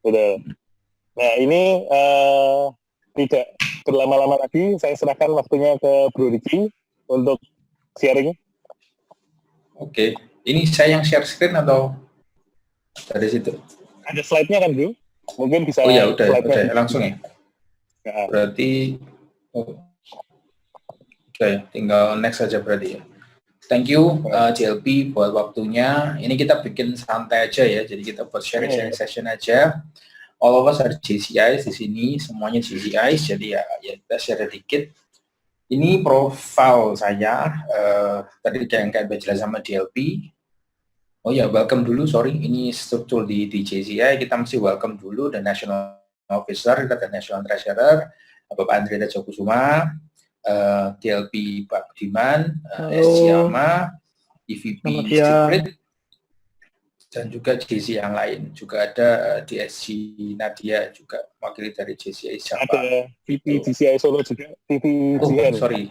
Betul. Nah, ini tidak berlama-lama lagi, saya serahkan waktunya ke Bro Riki untuk sharing. Oke, ini saya yang share screen atau dari situ? Ada slide-nya kan, Bro? Mungkin bisa Oh ya, udah slide-nya di langsung ya. nah, Berarti, oke, tinggal next saja berarti ya. Thank you JLP buat waktunya. Ini kita bikin santai aja ya, jadi kita buat sharing session aja. All of us are JCIs di sini, semuanya JCIs, jadi ya kita share sedikit. Ini profile saya, tadi yang kayak jelas sama DLP. Oh ya, welcome dulu, sorry, ini struktur di JCI, kita mesti welcome dulu, the National Officer, kita the National Treasurer, Bapak Andri Tejokusuma, DLP Pak Budiman, SG Ama, EVP Secret, dan juga JC yang lain. Juga ada DSG Nadia, juga wakil dari JCI Jawa. ada VP GCI Solo juga, VP Jian. Sorry,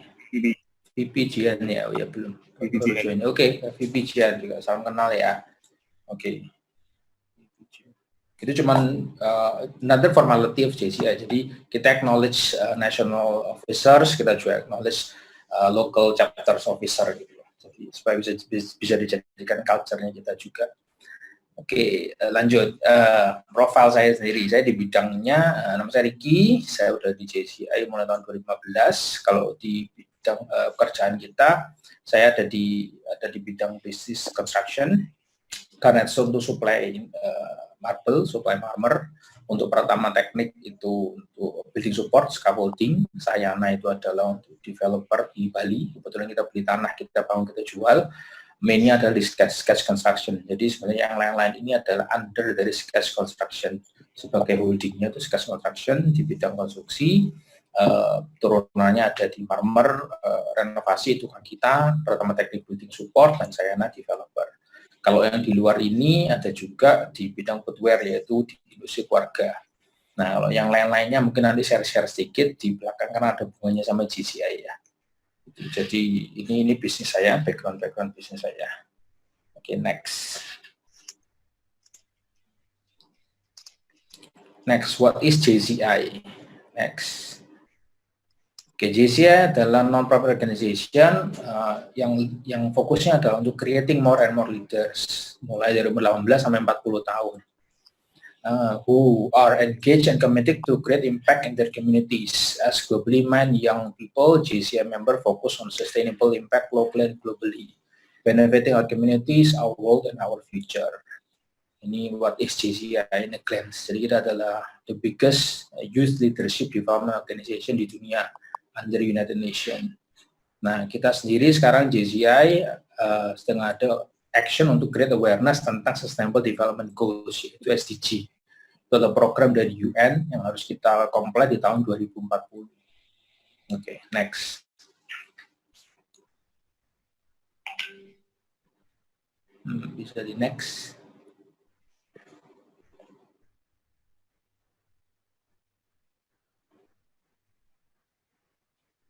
VP Jian ya, oh ya belum. Oke, VP Jian juga, salam kenal ya. Oke. Itu cuman another formality of JCI. Jadi kita acknowledge national officers, kita juga acknowledge local chapters officer gitu. Jadi supaya bisa dijadikan culture-nya kita juga. Oke, lanjut. Profil saya sendiri, saya di bidangnya, nama saya Ricky, saya udah di JCI mulai tahun 2015. Kalau di bidang pekerjaan kita, saya ada di bidang business construction, karena untuk supply marble, supply marmer. Untuk pertama teknik itu untuk building support, scaffolding. Sayana itu adalah untuk developer di Bali. Kebetulan kita beli tanah, kita bangun, kita jual. Mainnya adalah di sketch construction. Jadi sebenarnya yang lain-lain ini adalah under dari sketch construction. Sebagai holdingnya itu sketch construction di bidang konstruksi. Turunannya ada di marmer, renovasi itu kan kita, pertama teknik building support, dan Sayana developer. Kalau yang di luar ini ada juga di bidang footwear, yaitu di industri keluarga. Nah, kalau yang lain-lainnya mungkin nanti share-share sedikit di belakang karena ada hubungannya sama GCI ya. Jadi ini bisnis saya, background bisnis saya. Oke, next. Next, what is JCI? Next. Oke, JCI adalah non-profit organization yang fokusnya adalah untuk creating more and more leaders, mulai dari umur 18 sampai 40 tahun. Who are engaged and committed to create impact in their communities. As globally minded young people, JCI member focus on sustainable impact locally and globally, benefiting our communities, our world, and our future. Ini what is JCI in a glance. Jadi kita adalah the biggest youth leadership development organization di dunia under United Nations. Nah, kita sendiri sekarang JCI sedang ada action untuk create awareness tentang Sustainable Development Goals, yaitu SDG. Itu adalah program dari UN yang harus kita comply di tahun 2040. Oke, next. Bisa di next.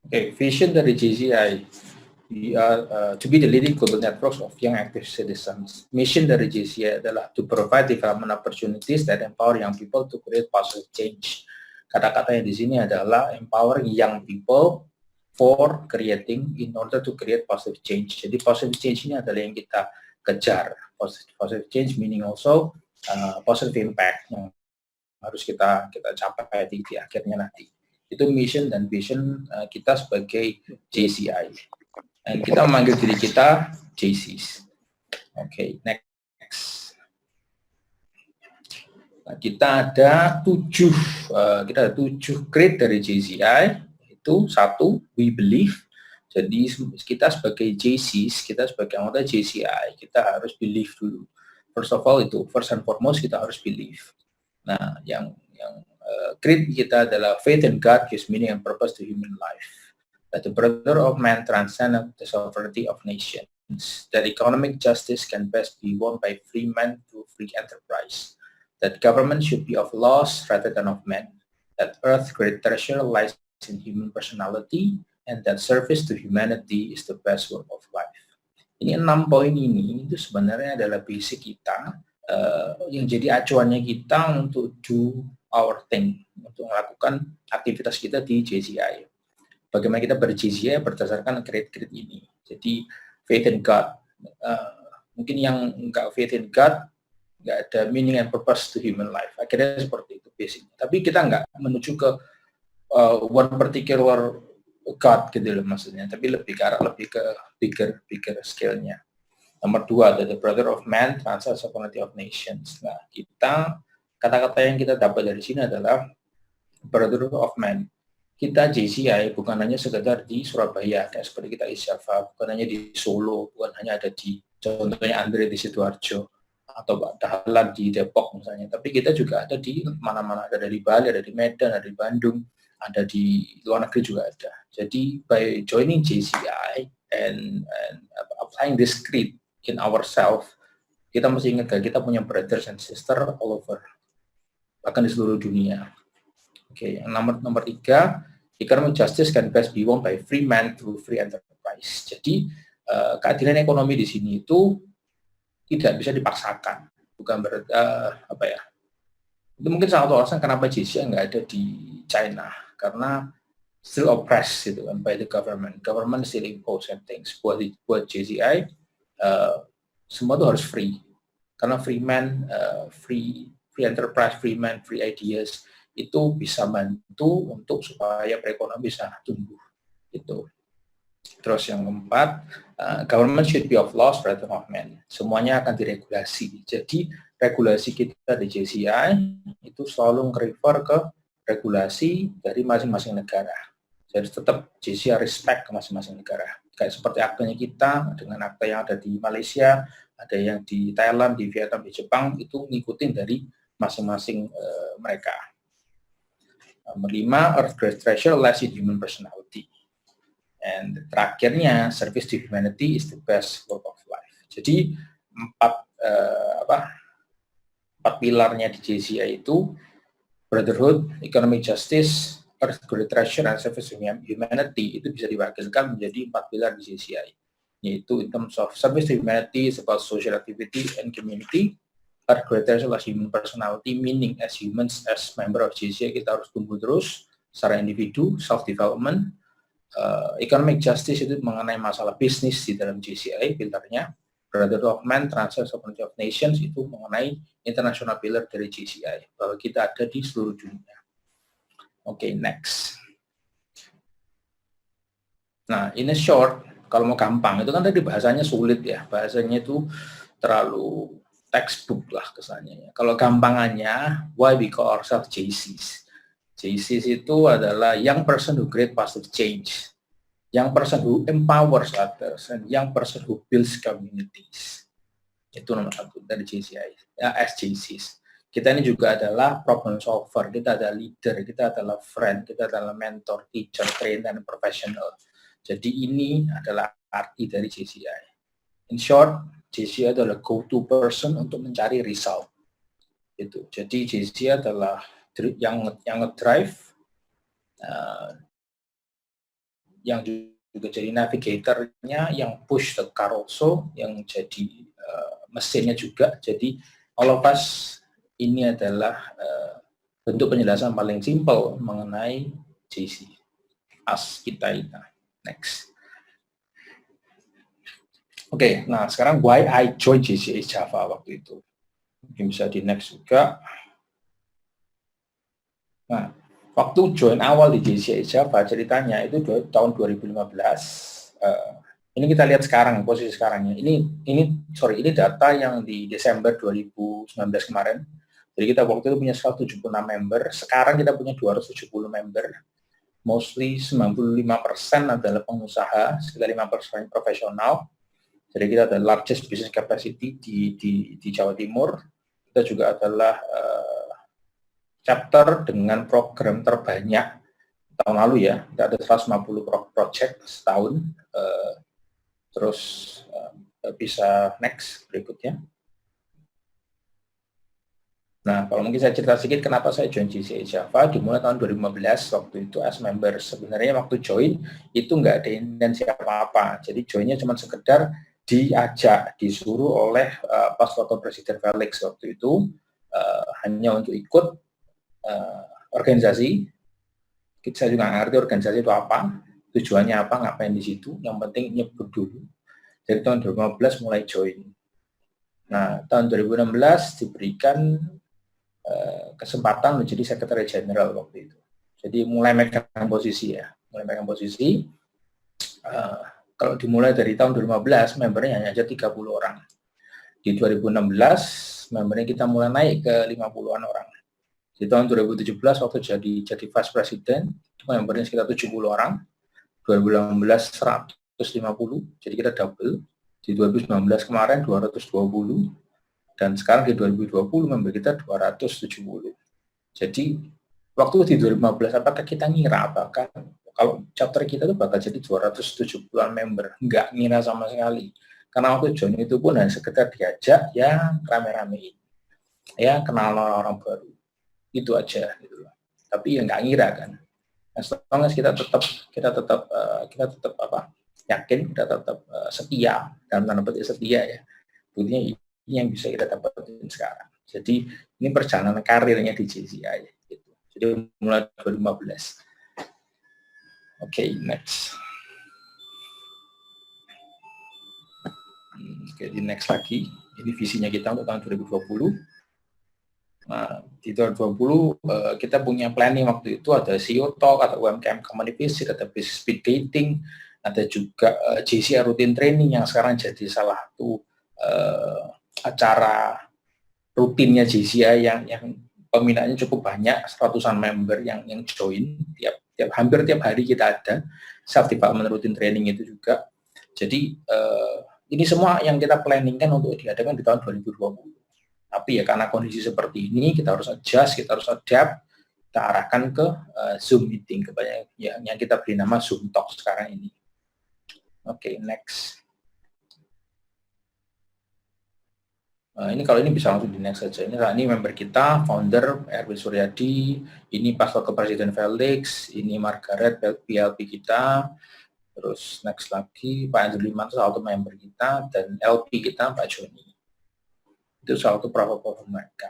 Oke, vision dari JCI. We are to be the leading global networks of young active citizens. Mission dari JCI adalah to provide development opportunities that empower young people to create positive change. Kata-kata yang di sini adalah empowering young people for creating in order to create positive change. Jadi positive change ini adalah yang kita kejar. Positive change meaning also positive impact yang harus kita capai di akhirnya nanti. Itu mission dan vision kita sebagai JCI. Dan kita memanggil diri kita JCs. Oke, next. Nah, kita ada 7 grade dari JCI. Itu 1, we believe. Jadi kita sebagai JCs, kita sebagai anggota JCI, kita harus believe dulu. First of all itu, first and foremost kita harus believe. Nah, yang creed kita adalah faith in God gives meaning and purpose to human life. That the brother of man transcends the sovereignty of nations. That economic justice can best be won by free men through free enterprise. That government should be of laws rather than of men. That earth's great treasure lies in human personality, and that service to humanity is the best work of life. Ini 6 poin ini itu sebenarnya adalah basic kita yang jadi acuannya kita untuk do our thing, untuk melakukan aktivitas kita di JCI. Bagaimana kita ber-JCI berdasarkan grade-grade ini. Jadi faith in God. Mungkin yang nggak faith in God, nggak ada meaning and purpose to human life. Akhirnya seperti itu basicnya. Tapi kita nggak menuju ke one particular God gitu loh maksudnya. Tapi lebih ke bigger scale-nya. Nomor 2, the brother of man, transcends sovereignty of nations. Nah, kata-kata yang kita dapat dari sini adalah brother of man. Kita JCI bukan hanya sekedar di Surabaya, kayak seperti kita Isyafa, bukan hanya di Solo, bukan hanya ada di, contohnya Andre di Sidoarjo, atau Pak Dahlan di Depok misalnya, tapi kita juga ada di mana-mana, ada dari Bali, ada di Medan, ada di Bandung, ada di luar negeri juga ada. Jadi by joining JCI and applying this creed in ourselves, kita mesti ingat kita punya brothers and sister all over, bahkan di seluruh dunia. Oke, yang nomor 3, economic justice can best be won by free man through free enterprise. Jadi keadilan ekonomi di sini itu tidak bisa dipaksakan, bukan berarti apa ya? Itu mungkin salah satu alasan kenapa JCI nggak ada di China, karena still oppressed gitu kan by the government. Government still impose things. Buat JCI semua itu harus free, karena free man, free enterprise, free man, free ideas itu bisa bantu untuk supaya perekonomian bisa tumbuh gitu. Terus yang keempat, government should be of laws rather than of men. Semuanya akan diregulasi. Jadi regulasi kita di JCI itu selalu refer ke regulasi dari masing-masing negara. Jadi tetap JCI respect ke masing-masing negara. Kayak seperti aktenya kita dengan akta yang ada di Malaysia, ada yang di Thailand, di Vietnam, di Jepang, itu ngikutin dari masing-masing mereka. Nomor 5, Earth Great Treasure lies in human personality. And terakhirnya, service to humanity is the best work of life. Jadi 4 pilarnya di JCI itu brotherhood, economic justice, Earth Great Treasure, and service to humanity itu bisa diwakilkan menjadi 4 pilar di JCI. Yaitu in terms of service to humanity is about social activity and community. Earth Great Treasure as human personality, meaning as humans, as member of JCI kita harus tumbuh terus secara individu, self-development. Economic justice itu mengenai masalah bisnis di dalam JCI, pilarnya. Brotherhood of Man, transcends sovereignty of nations itu mengenai international pillar dari JCI, bahwa kita ada di seluruh dunia. Oke, next. Nah, in a short, kalau mau gampang, itu kan tadi bahasanya sulit ya, bahasanya itu terlalu textbook lah kesannya. Kalau gampangannya, why we call ourselves JCs? JCs itu adalah young person who create positive change, young person who empowers others, and young person who builds communities. Itu nomor 1 dari JCI, SJCs. Kita ini juga adalah problem solver, kita adalah leader, kita adalah friend, kita adalah mentor, teacher, trainer, dan professional. Jadi ini adalah arti dari JCI. In short, JCI adalah go-to person untuk mencari result. Itu. Jadi JCI adalah yang nge-drive, yang juga jadi navigatornya, yang push the car also, yang jadi mesinnya juga. Jadi all of us ini adalah bentuk penjelasan paling simple mengenai JC as kita. Next. Oke, nah sekarang why I join JCI Java waktu itu. Mungkin bisa di next juga. Nah, waktu join awal di JCI Java ceritanya itu tahun 2015. Ini kita lihat sekarang, posisi sekarangnya. Ini data yang di Desember 2019 kemarin. Jadi kita waktu itu punya 176 member, sekarang kita punya 270 member. Mostly 95% adalah pengusaha, sekitar 5% profesional. Jadi kita ada largest business capacity di Jawa Timur. Kita juga adalah chapter dengan program terbanyak tahun lalu ya. Kita ada 150 project setahun. Terus bisa next berikutnya. Nah, kalau mungkin saya cerita sedikit kenapa saya join JCI Java, dimulai tahun 2015, waktu itu as member. Sebenarnya waktu join, itu nggak ada intensi apa-apa. Jadi joinnya cuma sekedar disuruh oleh pas wakil Presiden Felix waktu itu hanya untuk ikut organisasi. Saya juga nggak ngerti organisasi itu apa, tujuannya apa, ngapain di situ. Yang penting nyebut dulu. Dari tahun 2015 mulai join. Nah, tahun 2016 diberikan kesempatan menjadi Sekretaris Jenderal waktu itu. Jadi mulai megang posisi ya, kalau dimulai dari tahun 2015 membernya hanya aja 30 orang. Di 2016 membernya kita mulai naik ke 50-an orang. Di tahun 2017 waktu jadi Vice President itu membernya sekitar 70 orang. 2018 150, jadi kita double. Di 2019 kemarin 220 dan sekarang di 2020 member kita 270. Jadi waktu di 2015 apakah kita ngira apakah kalau chapter kita itu bakal jadi 270-an member? Enggak ngira sama sekali. Karena waktu join itu pun hanya sekedar diajak ya rame-ramein. Ya kenal orang-orang baru. Itu aja gitu loh. Tapi ya nggak ngira kan. As long as kita tetap yakin, kita tetap setia, dalam tanda petik setia ya. Buktinya ini yang bisa kita dapatin sekarang. Jadi ini perjalanan karirnya di JCI gitu. Jadi mulai 2015. Oke, next. Oke, di next lagi. Ini visinya kita untuk tahun 2020. Nah, di 2020 kita punya planning waktu itu ada CEO Talk, ada UMKM Company Visit, ada Business Speed Dating, ada juga JCI Rutin Training yang sekarang jadi salah satu acara rutinnya JCI yang peminatnya cukup banyak, ratusan member yang join hampir tiap hari kita ada self development rutin training itu juga. Jadi ini semua yang kita planningkan untuk diadakan di tahun 2020. Tapi ya karena kondisi seperti ini kita harus adjust, kita harus adapt, kita arahkan ke Zoom meeting yang kita beri nama Zoom Talk sekarang ini. Oke, next. Ini kalau ini bisa langsung di next saja. Ini member kita, founder Erwin Suryadi, ini pas wakil Presiden Felix, ini Margaret PLP kita, terus next lagi Pak Andrew Liman, salah satu member kita, dan LP kita Pak Joni. Itu salah satu profil mereka.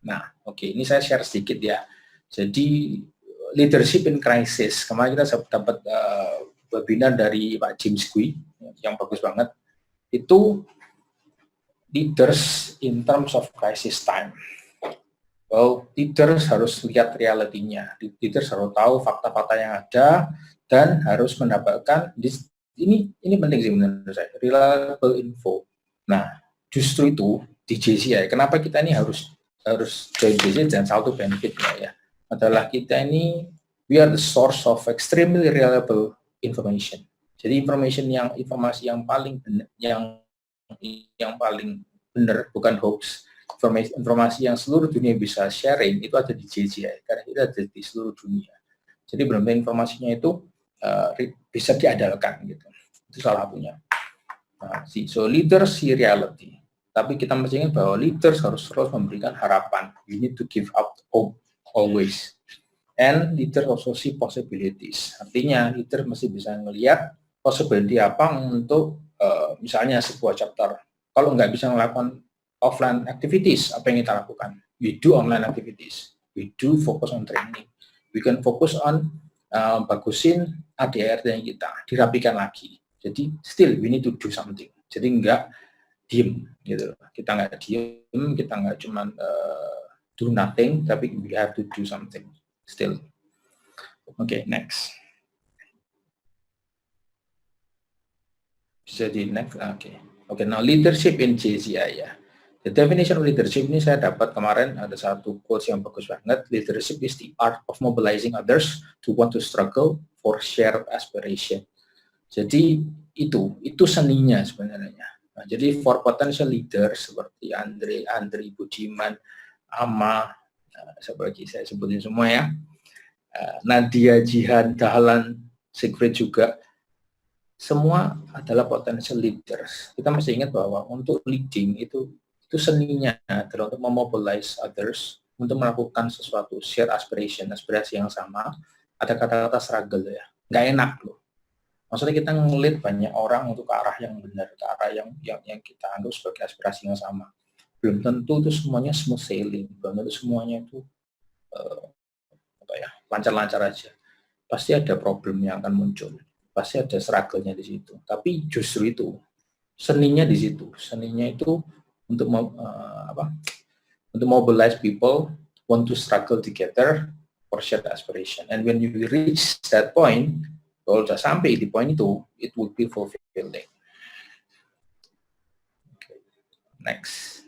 Nah, oke, ini saya share sedikit ya. Jadi leadership in crisis. Kemarin kita dapat webinar dari Pak James Gui yang bagus banget. Itu leaders in terms of crisis time. Well, leaders harus lihat realitinya. Leaders harus tahu fakta-fakta yang ada dan harus mendapatkan ini penting sih menurut saya, reliable info. Nah, justru itu di JCI, kenapa kita ini harus join JCI dan satu benefitnya ya adalah kita ini we are the source of extremely reliable information. Jadi informasi yang paling benar, yang paling benar, bukan hoax. Informasi yang seluruh dunia bisa sharing itu ada di JCI karena itu ada di seluruh dunia. Jadi benar-benar informasinya itu bisa diandalkan gitu. Itu salah satunya. Nah, so leaders see reality. Tapi kita mesti ingat bahwa leaders harus terus memberikan harapan. You need to give up hope always. And leaders also see possibilities. Artinya leader mesti bisa melihat possibility apa untuk misalnya sebuah chapter. Kalau nggak bisa melakukan offline activities, apa yang kita lakukan? We do online activities. We do focus on training. We can focus on bagusin ADRT-nya kita, dirapikan lagi. Jadi still we need to do something. Jadi nggak diem gitu. Kita nggak diem, kita nggak cuma do nothing, tapi we have to do something still. Okay, next. Bisa di next. Okay, now leadership in JCI ya. The definition of leadership ini saya dapat kemarin ada satu quotes yang bagus banget. Leadership is the art of mobilizing others to want to struggle for shared aspiration. Jadi itu seninya sebenarnya. Nah, jadi for potential leaders seperti Andri Budiman, Ama, seperti saya sebutin semua ya, Nadia, Jihan, Dahlan, Sigrid juga, semua adalah potential leaders. Kita mesti ingat bahwa untuk leading itu seninya adalah untuk memobilize others untuk melakukan sesuatu, share aspiration, aspirasi yang sama. Ada kata-kata struggle ya, nggak enak loh. Maksudnya kita ngelit banyak orang untuk ke arah yang benar, ke arah yang kita anggap sebagai aspirasi yang sama. Belum tentu itu semuanya smooth sailing, belum tentu semuanya itu lancar-lancar aja. Pasti ada problem yang akan muncul, pasti ada struggle-nya di situ. Tapi justru itu seninya di situ, seninya itu untuk untuk mobilize people want to struggle together for shared aspiration. And when you reach that point, kalau sudah sampai di poin itu, it would be fulfilling. Okay. Next.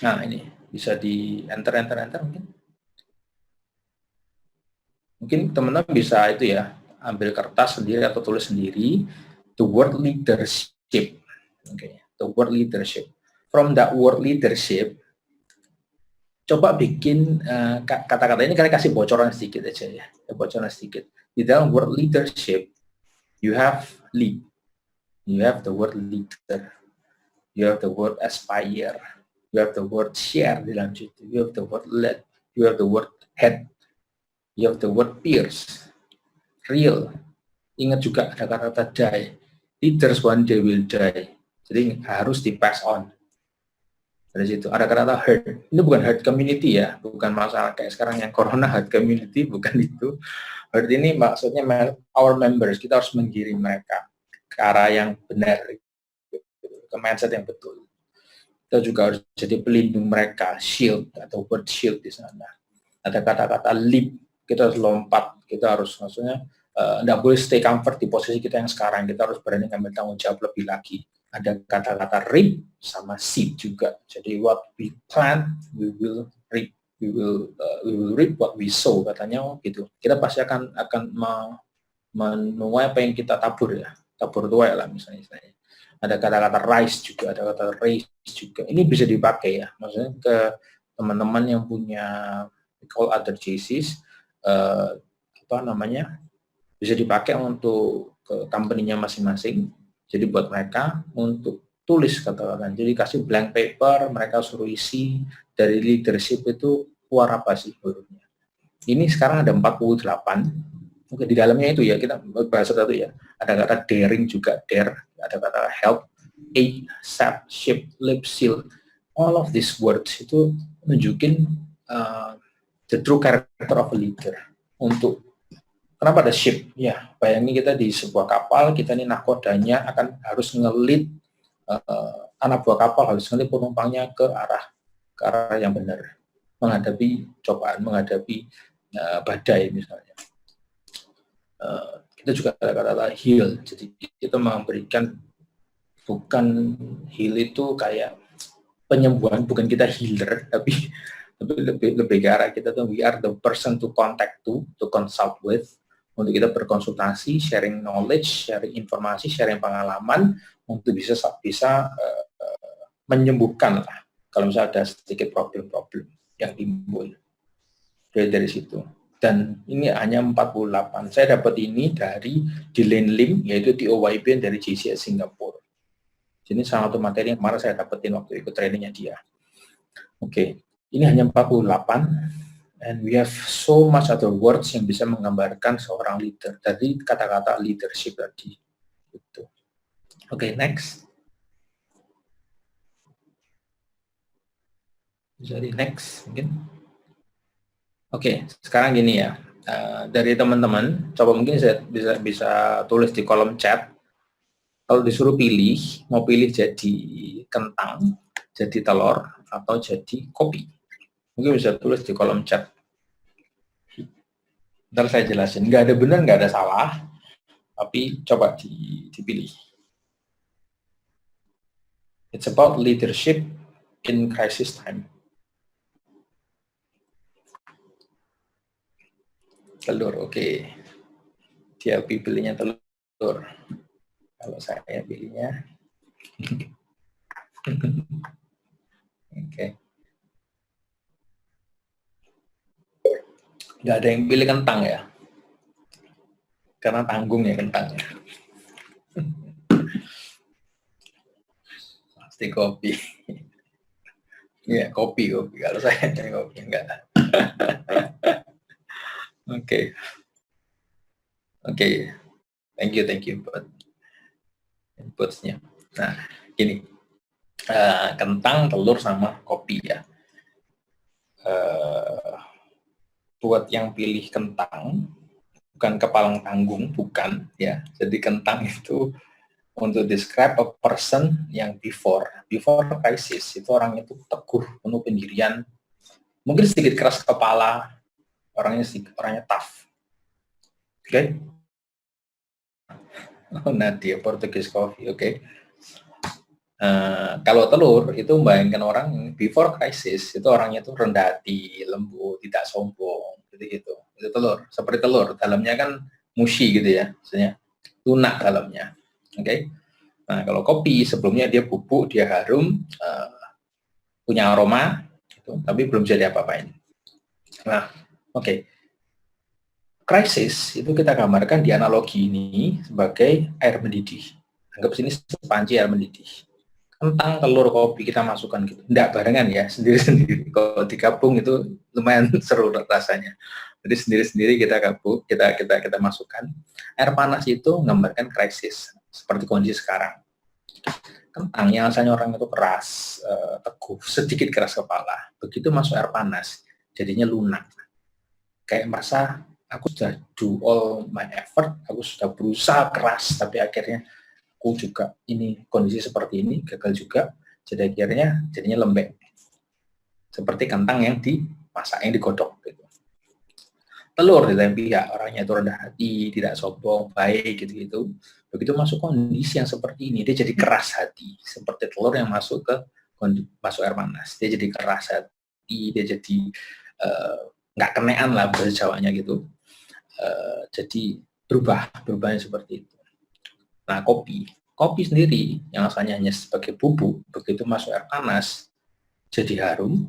Nah ini bisa di enter mungkin. Mungkin teman-teman bisa itu ya, ambil kertas sendiri atau tulis sendiri the word leadership. Okay. The word leadership. From that word leadership, coba bikin kata-kata ini kalian kasih bocoran sedikit aja ya, bocoran sedikit. Di dalam word leadership, you have lead, you have the word leader, you have the word aspire, you have the word share di dalam situ, you have the word lead, you have the word head, you have the word peers, real. Ingat juga ada kata-kata die, leaders one day will die, jadi harus di pass on. Dari situ ada kata herd. Ini bukan herd community ya, bukan masalah kayak sekarang yang corona herd community, bukan itu. Herd ini maksudnya our members, kita harus menggiring mereka ke arah yang benar, ke mindset yang betul. Kita juga harus jadi pelindung mereka, shield atau word shield di sana. Ada kata-kata leap, kita harus lompat, kita harus maksudnya tidak boleh stay comfort di posisi kita yang sekarang, kita harus berani ngambil tanggung jawab lebih lagi. Ada kata-kata reap sama seed juga. Jadi what we plant, we will reap. We will reap what we sow, katanya gitu. Kita pasti akan menuai apa yang kita tabur ya. Tabur tuai lah misalnya. Ada kata-kata rise juga, ada kata raise juga. Ini bisa dipakai ya. Maksudnya ke teman-teman yang punya call other JCs, bisa dipakai untuk ke company-nya masing-masing. Jadi buat mereka untuk tulis kata-kata. Jadi kasih blank paper, mereka suruh isi dari leadership itu keluar apa sih hurufnya. Ini sekarang ada 48. Mungkin di dalamnya itu ya, kita bahas satu ya. Ada kata daring juga, dare, ada kata help, aid, sap, ship, lip, seal. All of these words itu nunjukin the true character of a leader. Untuk kenapa ada ship? Ya, bayangin kita di sebuah kapal, kita ini nahkodanya harus ngelit anak buah kapal, harus ngelit penumpangnya ke arah yang benar, menghadapi cobaan, menghadapi badai misalnya. Kita juga ada kata-kata heal, jadi kita memberikan, bukan heal itu kayak penyembuhan, bukan kita healer, tapi lebih ke arah kita tuh we are the person to contact to consult with, untuk kita berkonsultasi, sharing knowledge, sharing informasi, sharing pengalaman, untuk bisa menyembuhkan lah kalau misalnya ada sedikit problem-problem yang timbul dari situ. Dan ini hanya 48. Saya dapat ini dari Dylan Lim, yaitu TOYB dari JCS Singapura. Jadi salah satu materi yang kemarin saya dapetin waktu ikut trainingnya dia. Oke, ini hanya 48. And we have so much other words yang bisa menggambarkan seorang leader. Dari kata-kata leadership tadi. Gitu. Oke, next. Jadi next mungkin. Oke, sekarang gini ya. Dari teman-teman, coba mungkin saya bisa tulis di kolom chat. Kalau disuruh pilih, mau pilih jadi kentang, jadi telur, atau jadi kopi. Mungkin bisa tulis di kolom chat. Ntar saya jelasin. Nggak ada benar, nggak ada salah. Tapi coba dipilih. It's about leadership in crisis time. Telur, oke. Dia pilihnya telur. Kalau saya pilihnya. Oke. Nggak ada yang pilih kentang ya. Karena tanggung ya kentangnya. Pasti kopi. Iya, kopi. Kalau saya kopi enggak. Oke. Oke, thank you buat inputs-nya. Nah, gini, kentang, telur, sama kopi ya. Buat yang pilih kentang, bukan kepalang tanggung, bukan ya. Jadi kentang itu untuk describe a person yang before crisis, itu orangnya itu teguh, penuh pendirian, mungkin sedikit keras kepala, orangnya tough. Oke. Okay? Oh, Nadia, Portuguese coffee, oke. Okay. Kalau telur itu membayangkan orang before crisis, itu orangnya itu rendah hati, lembut, tidak sombong, gitu. Itu telur, seperti telur, dalamnya kan mushy gitu ya, maksudnya lunak dalamnya. Oke. Okay? Nah, kalau kopi sebelumnya dia bubuk, dia harum, punya aroma, gitu, tapi belum jadi apa-apain. Nah, oke. Okay. Krisis itu kita gambarkan di analogi ini sebagai air mendidih. Anggap sini sepanci air mendidih. Kentang, telur, kopi kita masukkan gitu. Enggak barengan ya, sendiri-sendiri. Kalau digabung itu lumayan seru rasanya. Jadi sendiri-sendiri kita gabung, kita masukkan. Air panas itu menggambarkan krisis seperti kondisi sekarang. Kentang yang asalnya orang itu keras, teguh, sedikit keras kepala. Begitu masuk air panas, jadinya lunak. Kayak merasa aku sudah do all my effort, aku sudah berusaha keras, tapi akhirnya aku juga ini kondisi seperti ini, gagal juga, jadi akhirnya jadinya lembek. Seperti kentang yang dimasak, yang digodok. Gitu. Telur di lain pihak, orangnya itu rendah hati, tidak sombong, baik, gitu-gitu. Begitu masuk kondisi yang seperti ini, dia jadi keras hati. Seperti telur yang masuk air panas. Dia jadi keras hati, dia jadi nggak kenean lah bahasa Jawanya gitu. Jadi berubahnya seperti itu. Nah, kopi sendiri yang asalnya hanya sebagai bubuk, begitu masuk air panas jadi harum,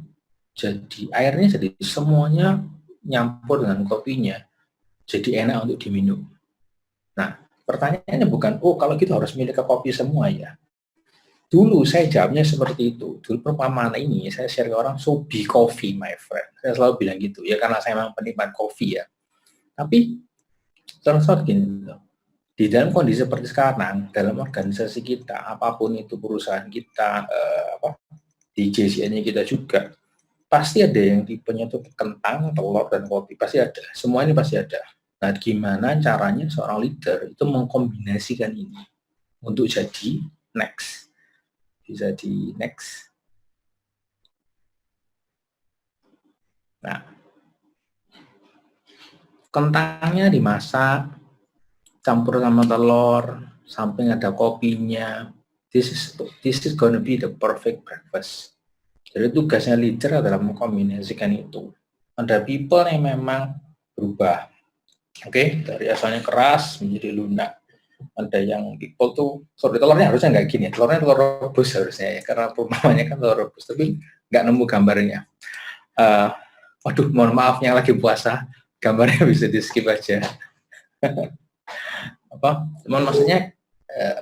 jadi airnya jadi semuanya nyampur dengan kopinya, jadi enak untuk diminum. Nah, pertanyaannya bukan, kalau gitu harus milih ke kopi semua ya. Dulu saya jawabnya seperti itu. Dulu perumpamaan ini saya share ke orang, so be coffee my friend. Saya selalu bilang gitu ya, karena saya memang penikmat kopi ya. Tapi terus gini, di dalam kondisi seperti sekarang, dalam organisasi kita, apapun itu perusahaan kita, di JCN-nya kita juga, pasti ada yang tipenya itu kentang, telur, dan kopi. Pasti ada. Semua ini pasti ada. Nah, gimana caranya seorang leader itu mengkombinasikan ini untuk jadi next. Bisa di next. Nah, kentangnya dimasak, campur sama telur, samping ada kopinya. This is gonna be the perfect breakfast. Jadi tugasnya leader adalah mengkombinasikan itu. Ada people yang memang berubah, dari asalnya keras menjadi lunak. Ada yang people tuh, telurnya harusnya nggak gini, telurnya telur rebus harusnya ya, karena perumpamannya kan telur rebus, tapi nggak nemu gambarnya. Waduh, mohon maaf yang lagi puasa, gambarnya bisa di skip aja. Maksudnya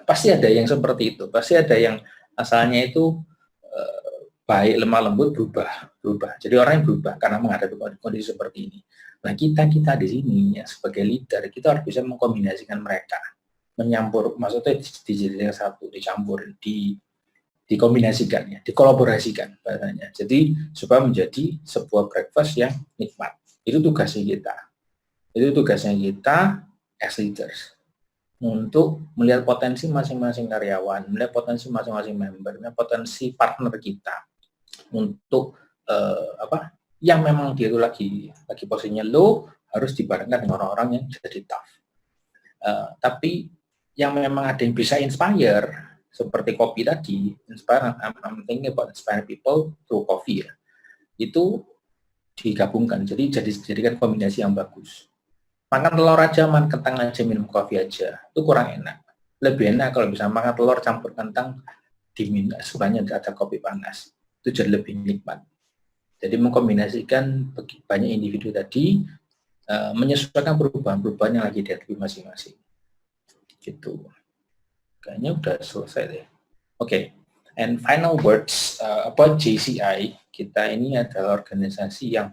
pasti ada yang seperti itu, pasti ada yang asalnya itu baik, lemah lembut, berubah. Jadi orang yang berubah karena menghadapi kondisi seperti ini. Nah, kita di sini ya sebagai leader, kita harus bisa mengkombinasikan mereka, menyampur, maksudnya dijadikan satu, dicampur, dikombinasikan ya, dikolaborasikan bahasanya. Jadi supaya menjadi sebuah breakfast yang nikmat. Itu tugasnya kita. Itu tugasnya kita as leaders. Untuk melihat potensi masing-masing karyawan, melihat potensi masing-masing member, melihat potensi partner kita untuk yang memang dia itu lagi posisinya low, harus dibarengkan dengan orang-orang yang jadi tough. Tapi yang memang ada yang bisa inspire, seperti kopi tadi, I'm thinking about inspire people through coffee ya, itu digabungkan, jadikan kombinasi yang bagus. Makan telur aja, makan kentang aja, minum kopi aja, itu kurang enak. Lebih enak kalau bisa makan telur campur kentang, diminum, sukanya ada kopi panas, itu jadi lebih nikmat. Jadi mengkombinasikan banyak individu tadi, menyesuaikan perubahan-perubahan yang lagi dihadapi masing-masing. Gitu. Kayaknya udah selesai deh. Oke. And final words about JCI. Kita ini adalah organisasi yang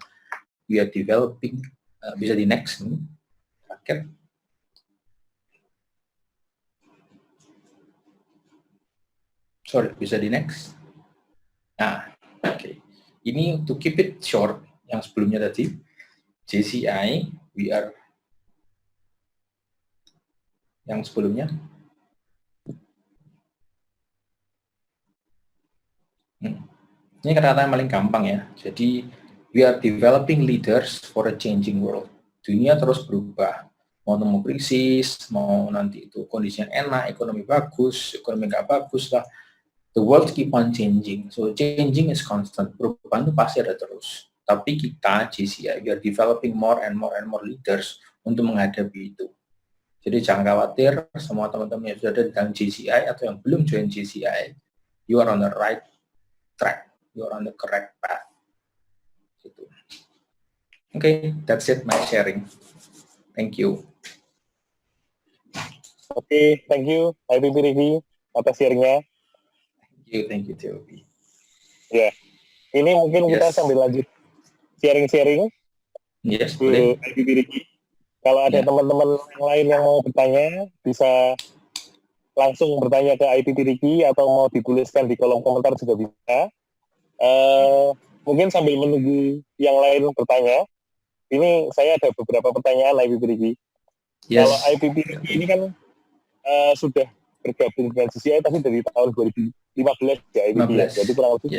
we are developing, bisa di next nih. Terakhir. Sorry, bisa di next. Nah, oke. Ini to keep it short, yang sebelumnya tadi, JCI, we are, yang sebelumnya, ini kata-kata yang paling gampang ya. Jadi, we are developing leaders for a changing world. Dunia terus berubah. Mau nemu krisis, mau nanti itu kondisinya enak, ekonomi bagus, ekonomi nggak bagus lah. The world keep on changing. So, changing is constant. Perubahan itu pasti ada terus. Tapi kita, JCI, we are developing more and more and more leaders untuk menghadapi itu. Jadi jangan khawatir, semua teman-teman yang sudah ada di dalam JCI atau yang belum join JCI, you are on the right track. You are on the correct path. Gitu. Okay, that's it my sharing. Thank you. Oke, thank you IPP Riki atas sharingnya. Thank you TOP. Ya, ini mungkin kita sambil lanjut sharing-sharing. Yes, Bu IPP Riki. Kalau ada teman-teman yang lain yang mau bertanya, bisa langsung bertanya ke IPP Riki atau mau dituliskan di kolom komentar juga bisa. Mungkin sambil menunggu yang lain bertanya, ini saya ada beberapa pertanyaan IPP Riki. Yes. Kalau IPP Riki ini kan sudah bergabung dengan JCI tapi dari tahun 2015 ya IPP ya, jadi kurang lebih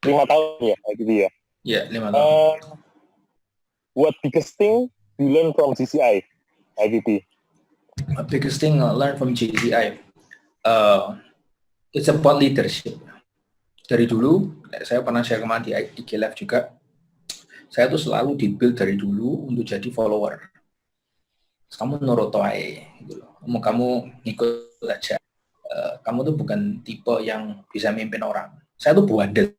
5 tahun ya IPP ya. Ya, 5 tahun. What biggest thing you learn from JCI IPP? The biggest thing I learned from JCI, it's about leadership. Dari dulu, saya pernah share kemarin di IG Live juga, saya tuh selalu di-build dari dulu untuk jadi follower. Kamu nurut aja, gitu loh. Kamu ngikut aja. Kamu tuh bukan tipe yang bisa mimpin orang. Saya tuh bandel.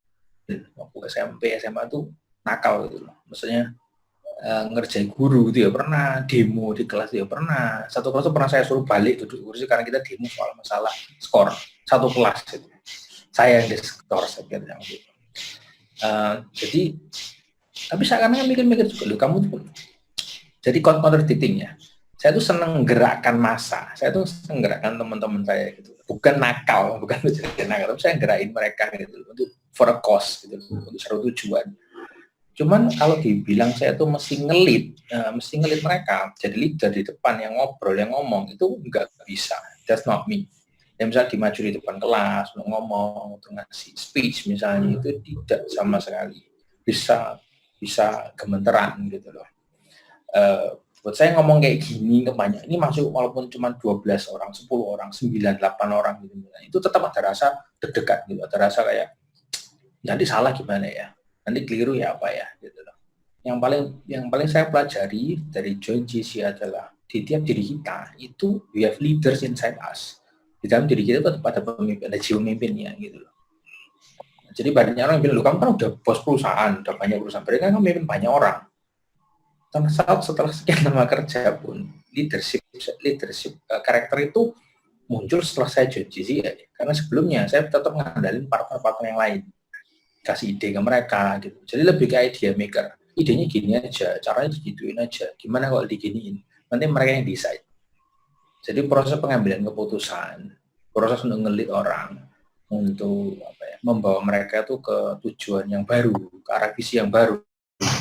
Waktu SMP, SMA tuh nakal gitu loh. Maksudnya ngerjain guru gitu ya pernah, demo di kelas ya pernah. Satu kelas tuh pernah saya suruh balik duduk kursi karena kita demo soal masalah skor satu kelas gitu. Saya yang di-skor sebenarnya gitu. Jadi tapi saya kadang mikir-mikir juga loh, kamu tuh jadi contradicting ya. Saya tuh seneng gerakan massa, saya tuh seneng gerakan teman-teman saya gitu. Bukan nakal, bukan jadi nakal, tapi saya gerakin mereka gitu untuk for a cause gitu, untuk suatu tujuan. Cuman kalau dibilang saya tuh mesti ngelit mereka, jadi leader di depan yang ngobrol, yang ngomong, itu nggak bisa. That's not me. Yang misalnya dimaju di depan kelas, untuk ngomong, untuk ngasih speech misalnya, itu tidak sama sekali. Bisa gemeteran gitu loh. Buat saya ngomong kayak gini kebanyakan, ini masuk walaupun cuma 12 orang, 10 orang, 9, 8 orang gitu, itu tetap ada rasa deg-degan gitu, ada rasa kayak nanti salah gimana ya, nanti keliru ya apa ya gitu loh. Yang paling saya pelajari dari join JC adalah di tiap diri kita itu we have leaders inside us. Di dalam diri kita tetap ada pemimpin, ada jiwa pemimpinnya gitu loh. Jadi banyak orang yang bilang, kamu kan udah bos perusahaan, udah banyak perusahaan, berarti kan kamu memimpin banyak orang. Setelah sekian lama kerja pun, leadership karakter itu muncul setelah saya join JCI. Karena sebelumnya saya tetap mengandalkan partner-partner yang lain, kasih ide ke mereka gitu. Jadi lebih ke idea maker. Idenya gini aja, caranya digituin aja. Gimana kalau diginiin? Nanti mereka yang decide. Jadi proses pengambilan keputusan, proses untuk ngelit orang, untuk membawa mereka tuh ke tujuan yang baru, ke arah visi yang baru.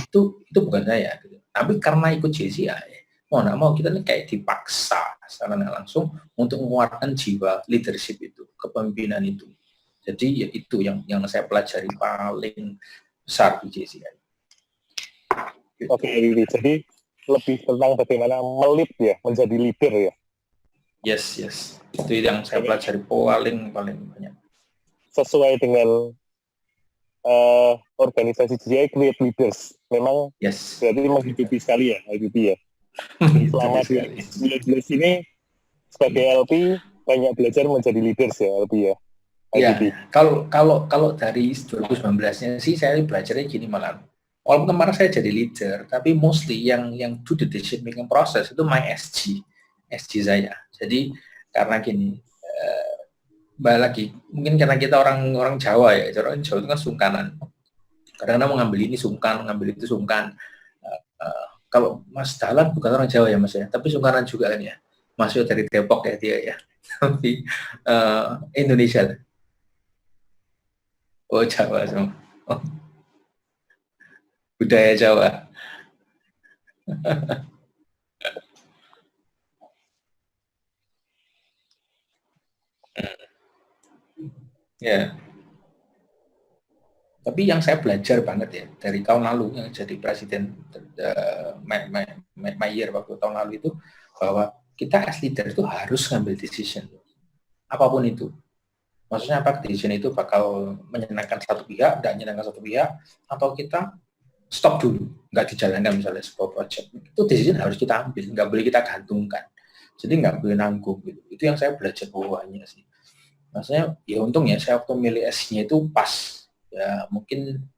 Itu bukan saya gitu. Tapi karena ikut JCI, mau nggak mau kita nih kayak dipaksa secara langsung untuk menguatkan jiwa leadership itu, kepemimpinan itu. Jadi ya itu yang saya pelajari paling besar di JCI. Gitu. Oke, jadi lebih tentang bagaimana melit ya, menjadi leader ya. Yes. Itu yang saya pelajari paling banyak. Sesuai dengan organisasi JCI create leaders, memang berarti menghidupi sekali ya IPP ya. Selama 2019 ini sebagai LP banyak belajar menjadi leaders ya LP ya. Iya, kalau dari 2019-nya sih saya belajarnya gini malah. Walaupun kemarin saya jadi leader, tapi mostly yang do the decision making process itu my SG saya. Jadi karena gini, balik lagi, mungkin karena kita orang Jawa ya, orang Jawa itu kan sungkanan. Kadang-kadang mengambil ini sungkan, mengambil itu sungkan. Kalau Mas Dahlan bukan orang Jawa ya Mas ya, tapi sungkanan juga kan ya. Masuk dari Depok ya dia ya. Tapi Indonesia lah. Oh Jawa semua. Oh, budaya Jawa. Ya. Tapi yang saya belajar banget ya dari tahun lalu yang jadi presiden Mayer waktu tahun lalu itu, bahwa kita as leader itu harus ngambil decision apapun itu. Maksudnya apa, decision itu bakal menyenangkan satu pihak, tidak menyenangkan satu pihak, atau kita stop dulu, nggak dijalankan misalnya sebuah project. Itu decision harus kita ambil, nggak boleh kita gantungkan. Jadi nggak boleh nanggung gitu. Itu yang saya belajar bawahnya sih. Maksudnya ya untung ya saya waktu milih S-nya itu pas. Ya mungkin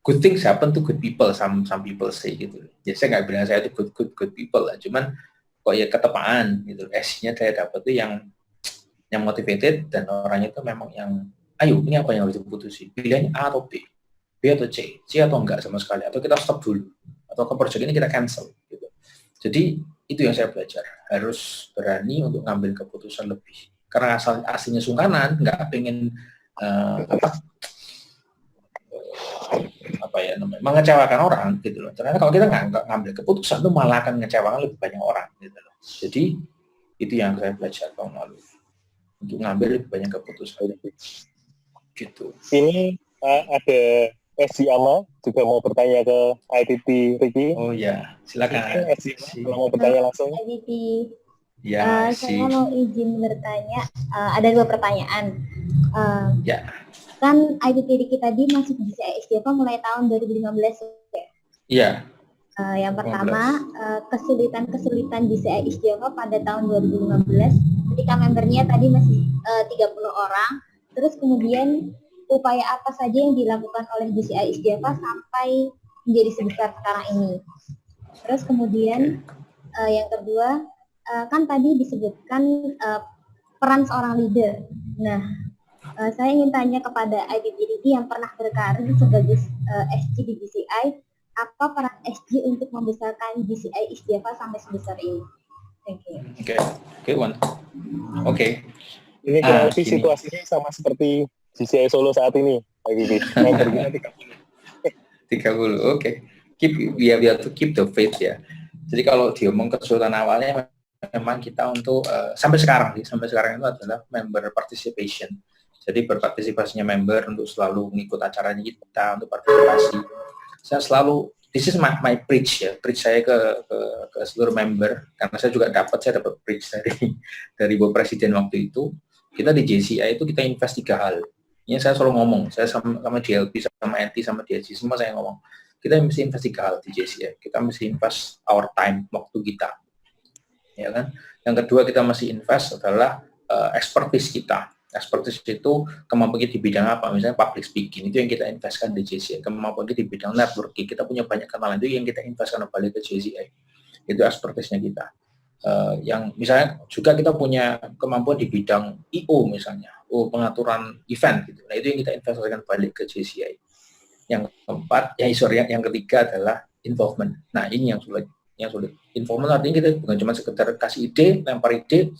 good things happen to good people, some people say gitu. Jadi saya nggak bilang saya itu good people lah, cuman kok ya ketepaan gitu. S-nya saya dapat tuh yang motivated, dan orangnya itu memang yang ayo ini apa yang harus diputusin, pilihannya A atau B atau C atau enggak sama sekali, atau kita stop dulu, atau ke project ini kita cancel gitu. Jadi itu yang saya belajar, harus berani untuk ngambil keputusan lebih, karena aslinya sungkanan, nggak pengen mengecewakan orang gitu loh. Ternyata kalau kita nggak ngambil keputusan itu malah akan mengecewakan lebih banyak orang gitu loh. Jadi itu yang saya belajar tahun lalu, untuk ngambil lebih banyak keputusan gitu. Ini ada SG Ama juga mau bertanya ke ITT Ricky. Oh ya, silakan. SG kalau mau bertanya langsung. ITT. Ya, saya mau izin bertanya. Ada 2 pertanyaan. Ya. Kan ITT Ricky tadi masuk di GCI SDFA mulai tahun 2015 ya? Iya. Yang pertama, kesulitan GCI SDFA pada tahun 2015 ketika membernya tadi masih 30 orang. Terus kemudian upaya apa saja yang dilakukan oleh GCI SDFA sampai menjadi sebesar sekarang ini? Terus kemudian yang kedua, kan tadi disebutkan peran seorang leader. Nah, saya ingin tanya kepada ITT Ricky yang pernah berkarir sebagai SG di GCI, apa peran SG untuk membesarkan GCI SDFA sampai sebesar ini? Thank you. Oke, Wan. Oke. Ini kurang lebih situasinya sama seperti GCI Solo saat ini, ITT. Membernya 30. Oke. We have to keep the faith ya. Jadi kalau diomong kesulitan awalnya memang kita untuk sampai sekarang itu adalah member participation. Jadi berpartisipasinya member untuk selalu mengikut acaranya kita, untuk partisipasi. Saya selalu, this is my preach ya, preach saya ke seluruh member, karena saya dapat preach dari Bapak Presiden waktu itu. Kita di JCI itu kita invest 3 hal. Ini saya selalu ngomong, saya sama DLP, sama NT, sama DSG, semua saya ngomong. Kita mesti invest 3 hal di JCI. Kita mesti invest our time, waktu kita. Ya kan? Yang kedua kita masih invest adalah expertise kita. Expertise itu kemampuan kita di bidang apa, misalnya public speaking, itu yang kita investkan di JCI. Kemampuan kita di bidang networking, kita punya banyak kenalan, itu yang kita investkan balik ke JCI. Itu expertise-nya kita. Yang misalnya juga kita punya kemampuan di bidang I.O. misalnya, pengaturan event gitu. Nah itu yang kita investasikan balik ke JCI. Yang keempat, yang ketiga adalah involvement. Nah ini yang sulit. Involvement artinya kita bukan cuma sekedar kasih ide, lempar ide,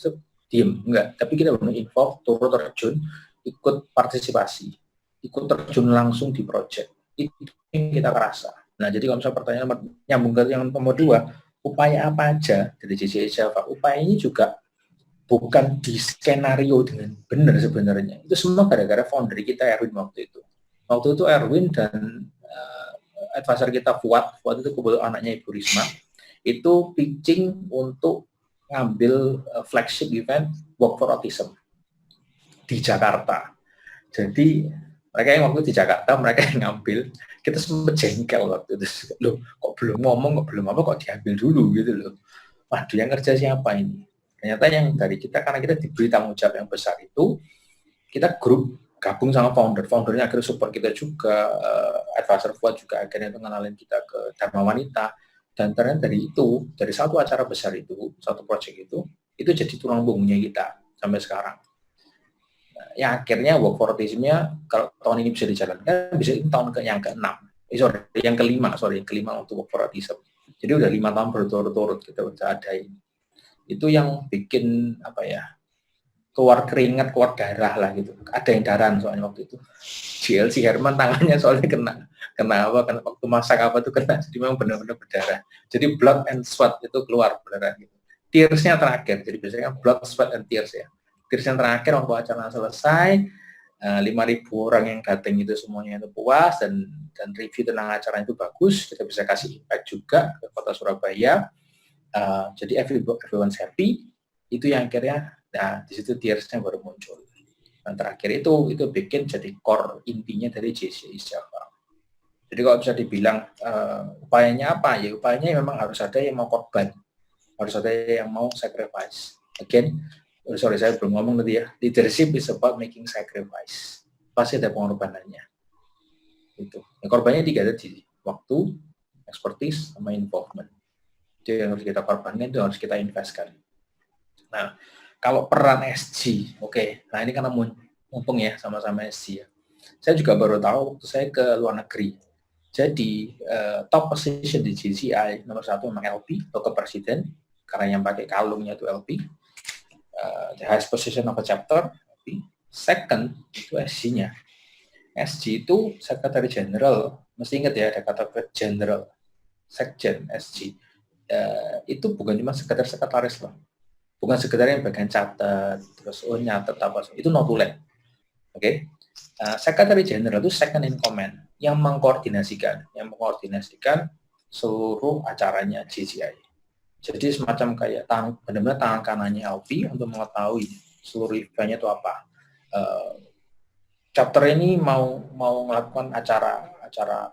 diem, enggak. Tapi kita benar involve, turut terjun, ikut partisipasi, ikut terjun langsung di project. Itu yang kita kerasa. Nah, jadi kalau misalnya pertanyaan nyambung ke yang nomor 2, upaya apa aja dari JCI Java? Upaya ini juga bukan di skenario dengan benar sebenarnya. Itu semua gara-gara founder kita Erwin waktu itu. Waktu itu Erwin dan advisor kita Fuad itu kebetulan anaknya Ibu Risma, itu pitching untuk ngambil flagship event Walk for Autism di Jakarta. Jadi mereka yang waktu di Jakarta, mereka yang ngambil, kita sempat jengkel waktu itu. Loh, kok belum ngomong, kok diambil dulu gitu loh. Waduh, yang kerja siapa ini? Ternyata yang dari kita, karena kita diberi tanggung jawab yang besar itu, kita grup gabung sama foundernya akhirnya support kita juga, advisor Fuad juga akhirnya mengenalin kita ke Dharma Wanita. Dan ternyata dari satu acara besar itu, satu project itu jadi tulang punggungnya kita sampai sekarang. Nah, yang akhirnya Walk for Autism-nya kalau tahun ini bisa dijalankan, bisa tahun yang kelima untuk Walk for Autism. Jadi udah 5 tahun berturut-turut kita udah adain. Itu yang bikin keluar keringat, keluar darah lah gitu. Ada yang darahan soalnya waktu itu. GLC Herman tangannya soalnya kena waktu masak apa tuh kena, jadi memang benar-benar berdarah. Jadi blood and sweat itu keluar beneran gitu. Tears-nya terakhir, jadi biasanya kan blood, sweat, and tears ya. Tears-nya terakhir waktu acara selesai, 5.000 orang yang datang itu semuanya itu puas dan review tentang acara itu bagus, kita bisa kasih impact juga ke kota Surabaya. Jadi everyone's happy, itu yang akhirnya, nah di situ tears-nya baru muncul. Dan terakhir itu bikin jadi core intinya dari JCI Java. Jadi kalau bisa dibilang upayanya apa ya, upayanya memang harus ada yang mau korban, harus ada yang mau sacrifice. Again, sorry saya belum ngomong tadi ya, leadership is about making sacrifice. Pasti ada pengorbanannya. Itu. Nah, korbannya 3 tadi, waktu, expertise, sama involvement. Itu yang harus kita korbankan, itu harus kita investkan. Nah, kalau peran SG, oke. Nah ini karena mumpung ya sama-sama SG ya. Saya juga baru tahu waktu saya ke luar negeri. Jadi top position di GCI nomor 1 memang LP, local president, karena yang pakai kalungnya itu LP. The highest position of a chapter, LP. Second itu SG-nya. SG itu Secretary General, mesti ingat ya ada kata General, Sekjen SG. Itu bukan cuma sekretaris loh. Bukan sekedar yang bagian catat, terus nyatet apa, itu notulen. Oke. Secretary General itu second in command, yang mengkoordinasikan seluruh acaranya GCI. Jadi semacam kayak benar-benar tangan kanannya LP untuk mengetahui seluruh eventnya itu apa. Chapter ini mau melakukan acara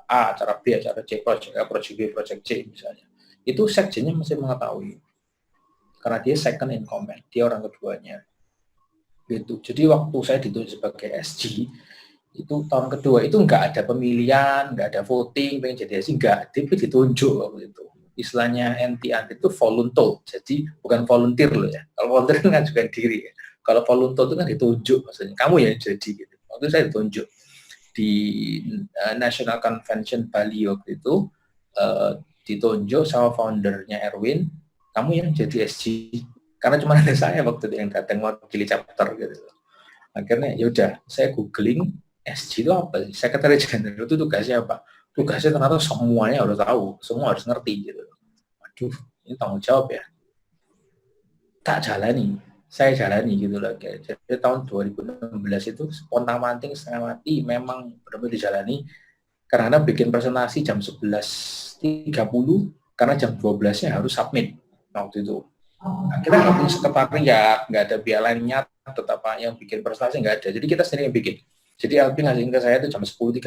A, acara B, acara C, project A, project B, project C misalnya. Itu sekjennya mesti mengetahui. Karena dia second in command, dia orang keduanya. Gitu. Jadi waktu saya ditunjuk sebagai SG, itu tahun kedua itu nggak ada pemilihan, nggak ada voting, pengen jadi SG, nggak, dia ditunjuk waktu itu. Istilahnya NT itu voluntold, jadi bukan volunteer loh ya. Kalau volunteer kan ngajukan diri ya. Kalau voluntold itu kan ditunjuk, maksudnya kamu yang jadi gitu. Waktu itu saya ditunjuk di National Convention Bali waktu itu, ditunjuk sama foundernya Erwin, kamu yang jadi SG, karena cuma ada saya waktu itu yang datang mewakili chapter gitu. Akhirnya yaudah, saya googling SG itu apa sih? Secretary General itu tugasnya apa? Tugasnya ternyata semuanya harus tahu, semua harus ngerti gitu. Waduh, ini tanggung jawab ya. Saya jalani gitu loh. Jadi tahun 2016 itu spontan-manting setengah mati memang benar-benar dijalani karena bikin presentasi jam 11.30 karena jam 12-nya harus submit waktu itu. Nah, kita nggak punya sekretariat, nggak ada bialannya, tetap yang bikin presentasi nggak ada. Jadi kita sendiri yang bikin. Jadi LP ngasihin ke saya itu jam 10.30,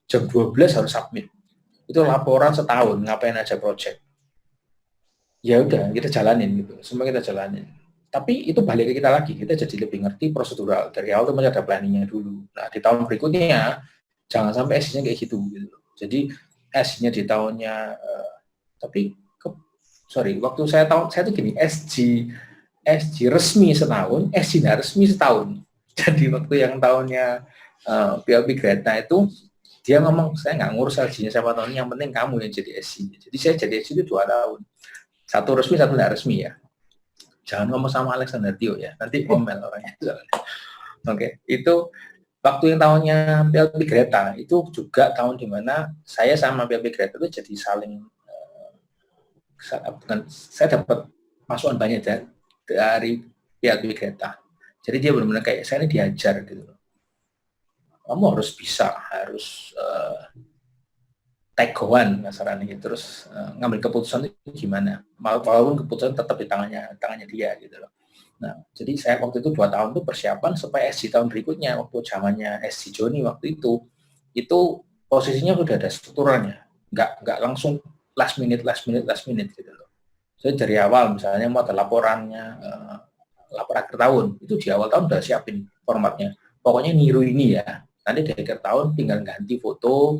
jam 12 harus submit. Itu laporan setahun, ngapain aja project. Ya udah, kita jalanin gitu. Semua kita jalanin. Tapi itu balik ke kita lagi, kita jadi lebih ngerti prosedural. Dari awal itu ada planningnya dulu. Nah, di tahun berikutnya, jangan sampai SG-nya kayak gitu. Jadi SG-nya di tahunnya, waktu saya tuh gini, SG resmi setahun, SG nggak resmi setahun. Jadi waktu yang tahunnya PLP Greta itu, dia ngomong, saya nggak ngurus SG-nya siapa tahun, yang penting kamu yang jadi SG. Jadi saya jadi SG itu 2 tahun. 1 resmi, 1 nggak resmi ya. Jangan ngomong sama Alexander Tio ya, nanti ngomel orangnya. Oke, itu waktu yang tahunnya PLP Greta, itu juga tahun dimana saya sama PLP Greta itu jadi saling, saya dapat masukan banyak dari PLP Greta. Jadi dia benar-benar kayak, saya ini diajar gitu. Kamu harus bisa, harus take one masalahnya gitu, terus ngambil keputusan itu gimana, walaupun keputusan tetap di tangannya dia gitu loh. Nah, jadi saya waktu itu 2 tahun tuh persiapan supaya SG tahun berikutnya, waktu zamannya SG Joni waktu itu posisinya sudah ada strukturnya, nggak langsung last minute gitu loh. Jadi dari awal misalnya mau ada laporan akhir tahun, itu di awal tahun udah siapin formatnya, pokoknya niru ini ya, nanti di akhir tahun tinggal ganti foto,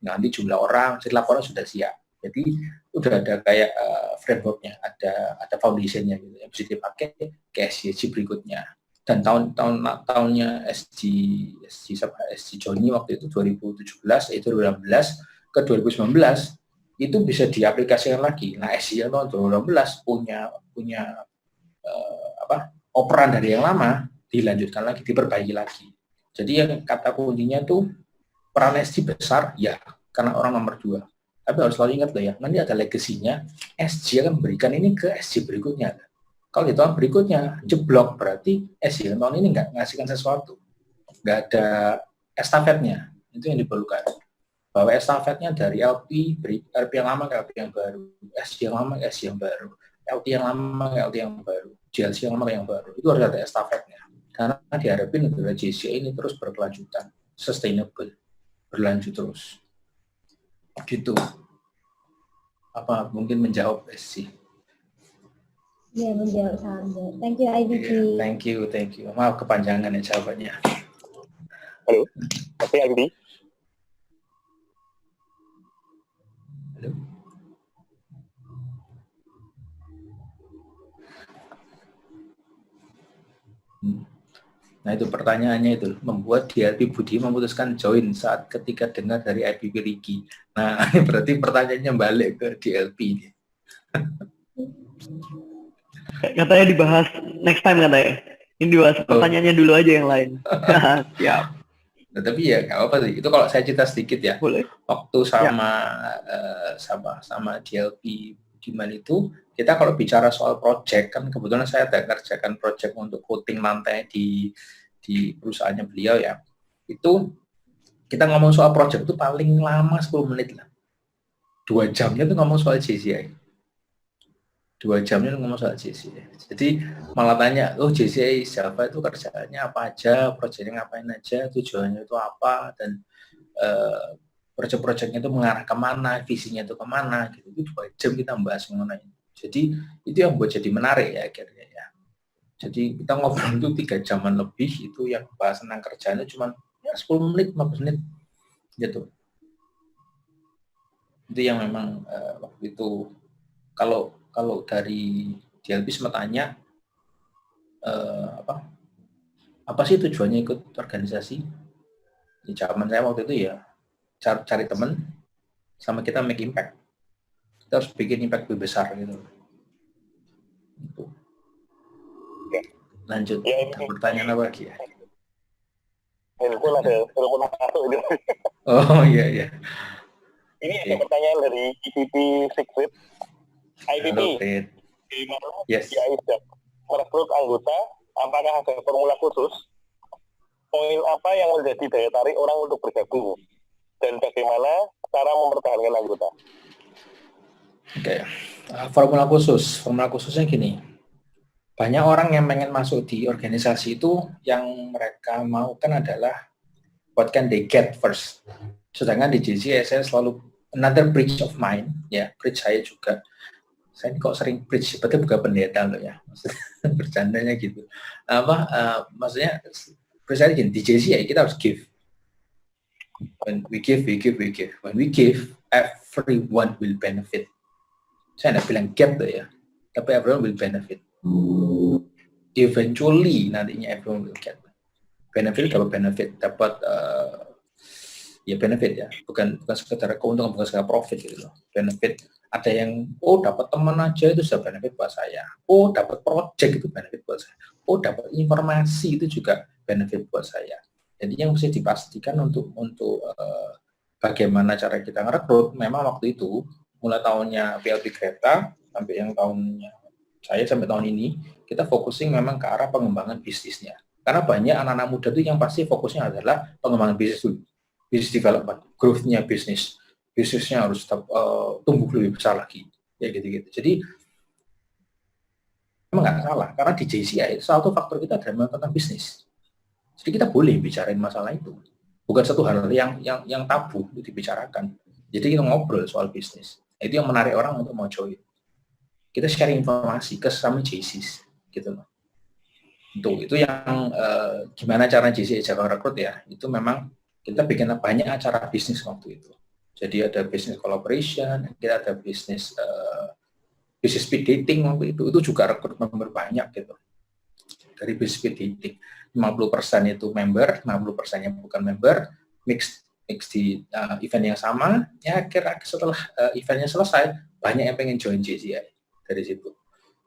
ganti jumlah orang, jadi laporan sudah siap. Jadi udah ada kayak frameworknya, ada foundationnya gitu yang bisa dipakai ke SG berikutnya. Dan tahunnya SG Joni waktu itu 2017, itu 2018 ke 2019 itu bisa diaplikasikan lagi. Nah, SG yang tahun 2018 punya operan dari yang lama dilanjutkan lagi, diperbaiki lagi. Jadi yang kata kuncinya tuh peran SG besar, ya, karena orang nomor 2. Tapi harus selalu ingat loh ya, nanti ada legasinya, SG akan memberikan ini ke SG berikutnya. Kalau di tahun berikutnya jeblok, berarti SG tahun ini nggak ngasihkan sesuatu, nggak ada estafetnya. Itu yang diperlukan. Bahwa estafetnya dari LP yang lama ke LP yang baru, SG yang lama ke SG yang baru, LT yang lama ke LT yang baru, JLC yang lama ke yang baru. Itu harus ada estafetnya. Karena diharapin adalah JCI ini terus berkelanjutan, sustainable, berlanjut terus. Gitu. Apa mungkin menjawab sih? Ya, menjawab sangat. Thank you, IDP. Yeah, thank you. Maaf kepanjangan ya jawabannya. Halo, oke IDP. Halo. Nah itu pertanyaannya itu, membuat DLP Budi memutuskan join saat ketika dengar dari IPP Riki. Nah berarti pertanyaannya balik ke DLP ini. Katanya dibahas next time katanya. Ini dibahas pertanyaannya dulu aja yang lain. Siap. Nah, tapi ya nggak apa sih. Itu kalau saya cerita sedikit ya. Boleh. Waktu sama DLP Budiman itu, kita kalau bicara soal project, kan kebetulan saya ada kerjakan project untuk coating lantai di perusahaannya beliau ya. Itu kita ngomong soal project itu paling lama 10 menit lah. 2 jamnya tuh ngomong soal JCI. 2 jamnya ngomong soal JCI. Jadi malah tanya, JCI Java itu kerjaannya apa aja, proyeknya ngapain aja, tujuannya itu apa, dan proyek-proyeknya itu mengarah kemana, visinya itu kemana, gitu. Itu 2 jam kita membahas mengenai. Jadi itu yang buat jadi menarik ya akhirnya ya. Jadi kita ngobrol itu 3 jaman lebih, itu yang bahas tentang kerjanya cuma ya 10 menit, 15 menit gitu. Itu yang memang waktu itu kalau dari DLP sempat tanya apa sih tujuannya ikut organisasi? Di zaman saya waktu itu ya cari teman sama kita make impact. Kita harus bikin impact lebih besar gitu. Itu. Lanjut. Ya, pertanyaan apa lagi ya? Handphone ada telepon masuk gitu. Oh iya. Ini ada pertanyaan dari IPP Secret. IPP, gimana JCI merekrut anggota? Apakah ada formula khusus? Poin apa yang menjadi daya tarik orang untuk bergabung? Dan bagaimana cara mempertahankan anggota? Oke. Formula khususnya gini. Banyak orang yang pengen masuk di organisasi itu yang mereka mau kan adalah what can they get first. Sedangkan di JCI saya selalu another bridge of mine, ya, bridge saya juga. Saya kok sering bridge, berarti bukan pendeta loh ya. Maksudnya bercandanya gitu. Maksudnya bridge saya gini, di JCI kita harus give. When we give. When we give, everyone will benefit. Saya nggak bilang get tuh ya, tapi everyone will benefit. Eventually nantinya everyone will get benefit, dapat ya benefit ya, bukan sekedar keuntungan, bukan sekedar profit gitu loh. Benefit ada yang dapat teman aja itu sudah benefit buat saya, dapat project itu benefit buat saya, dapat informasi itu juga benefit buat saya. Jadi yang mesti dipastikan untuk bagaimana cara kita ngerekrut, memang waktu itu mulai tahunnya PLP Greta sampai yang tahunnya saya sampai tahun ini, kita focusing memang ke arah pengembangan bisnisnya. Karena banyak anak-anak muda itu yang pasti fokusnya adalah pengembangan bisnis dulu. Business development, growth-nya bisnisnya harus tetap tumbuh lebih besar lagi. Ya gitu-gitu. Jadi, memang nggak salah. Karena di JCI, salah satu faktor kita adalah tentang bisnis. Jadi kita boleh bicarain masalah itu. Bukan satu hal yang tabu untuk dibicarakan. Jadi kita ngobrol soal bisnis. Itu yang menarik orang untuk mau join. Kita sharing informasi ke sesama JCs gitu loh. Itu yang gimana cara JCI jaga rekrut ya. Itu memang kita bikin banyak acara bisnis waktu itu. Jadi ada business collaboration, kita ada business speed dating waktu itu juga rekrut member banyak gitu. Dari business speed dating 50% itu member, 50%-nya bukan member, mix di event yang sama. Ya kira setelah eventnya selesai banyak yang pengen join JCI. Dari situ.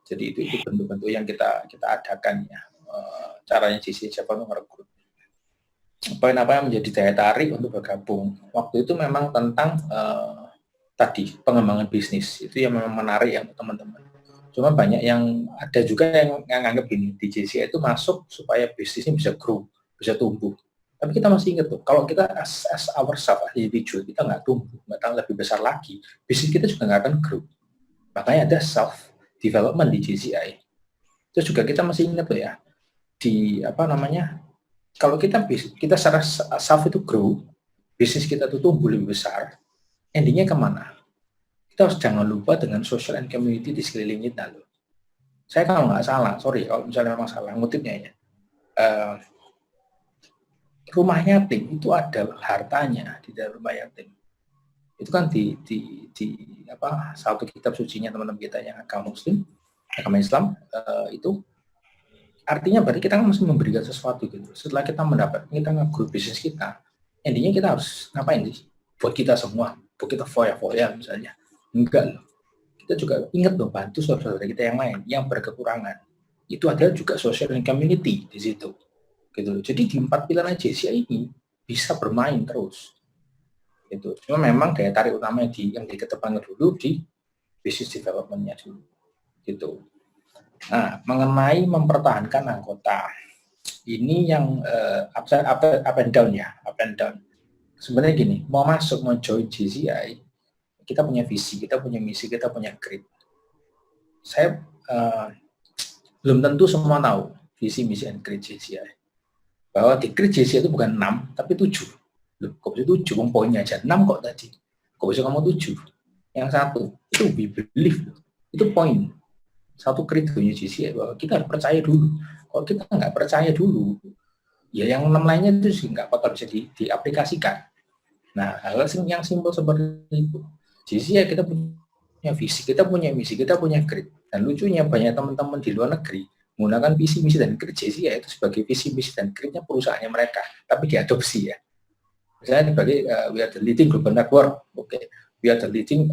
Jadi itu bentuk-bentuk yang kita adakan ya. Caranya JCI Java untuk merekrut. Poin apa yang menjadi daya tarik untuk bergabung? Waktu itu memang tentang tadi pengembangan bisnis, itu yang memang menarik ya untuk teman-teman. Cuma banyak yang ada juga yang nganggap gini, di JCI itu masuk supaya bisnisnya bisa grow, bisa tumbuh. Tapi kita masih ingat tuh, kalau kita as ourselves, individual, kita nggak tumbuh, nggak lebih besar lagi, bisnis kita juga nggak akan grow. Makanya ada self development di JCI. Terus juga kita masih ingat tuh ya, di kalau kita secara self itu grow, bisnis kita tuh tumbuh lebih besar, endingnya kemana? Kita harus jangan lupa dengan social and community di sekeliling kita loh. Saya kalau nggak salah, sorry kalau misalnya memang salah ngutipnya ya, rumah yatim itu ada hartanya di dalam rumah yatim. Itu kan di satu kitab sucinya teman-teman kita yang agama Muslim, agama Islam, itu artinya berarti kita kan masih memberikan sesuatu gitu. Setelah kita nge-grow bisnis kita, endingnya kita harus ngapain sih? Buat kita semua, buat kita foya-foya misalnya. Enggak loh. Kita juga ingat dong, bantu saudara kita yang lain, yang berkekurangan. Itu ada juga social and community di situ. Gitu. Jadi di 4 pilar JCI ini bisa bermain terus. Gitu. Cuma memang daya tarik utamanya yang dikedepankan dulu di business development-nya dulu. Gitu. Nah, mengenai mempertahankan anggota, ini yang up and down ya, up and down. Sebenarnya gini, mau join JCI, kita punya visi, kita punya misi, kita punya grid. Saya belum tentu semua tahu visi, misi, dan grid JCI. Bahwa di grid JCI itu bukan 6, tapi 7. Loh, kok bisa 7? Poinnya aja 6 kok tadi. Kok bisa kamu 7? Yang satu, itu we believe. Itu poin. Satu kriteria JCI bahwa kita harus percaya dulu. Kalau kita nggak percaya dulu, ya yang 6 lainnya itu sih nggak bakal bisa diaplikasikan. Nah, hal yang simpel seperti itu. JCI kita punya visi, kita punya misi, kita punya grid. Dan lucunya banyak teman-teman di luar negeri menggunakan visi, misi, dan grid JCI itu sebagai visi, misi, dan gridnya perusahaannya mereka, tapi diadopsi ya. Misalnya sebagai we are the leading global network, we are the leading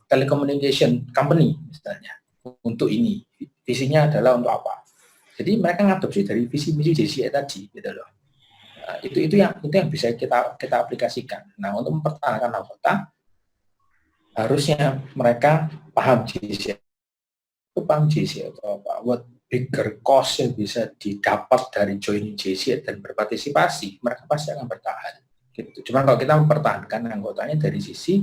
telecommunication company misalnya. Untuk ini, visinya adalah untuk apa? Jadi mereka ngadopsi dari visi misi JCI tadi, gitu loh. Nah, itu yang bisa kita aplikasikan. Nah, untuk mempertahankan anggota, harusnya mereka paham JCI. Paham JCI atau apa? What bigger cost yang bisa didapat dari joining JCI dan berpartisipasi, mereka pasti akan bertahan. Gitu. Cuma kalau kita mempertahankan anggotanya dari sisi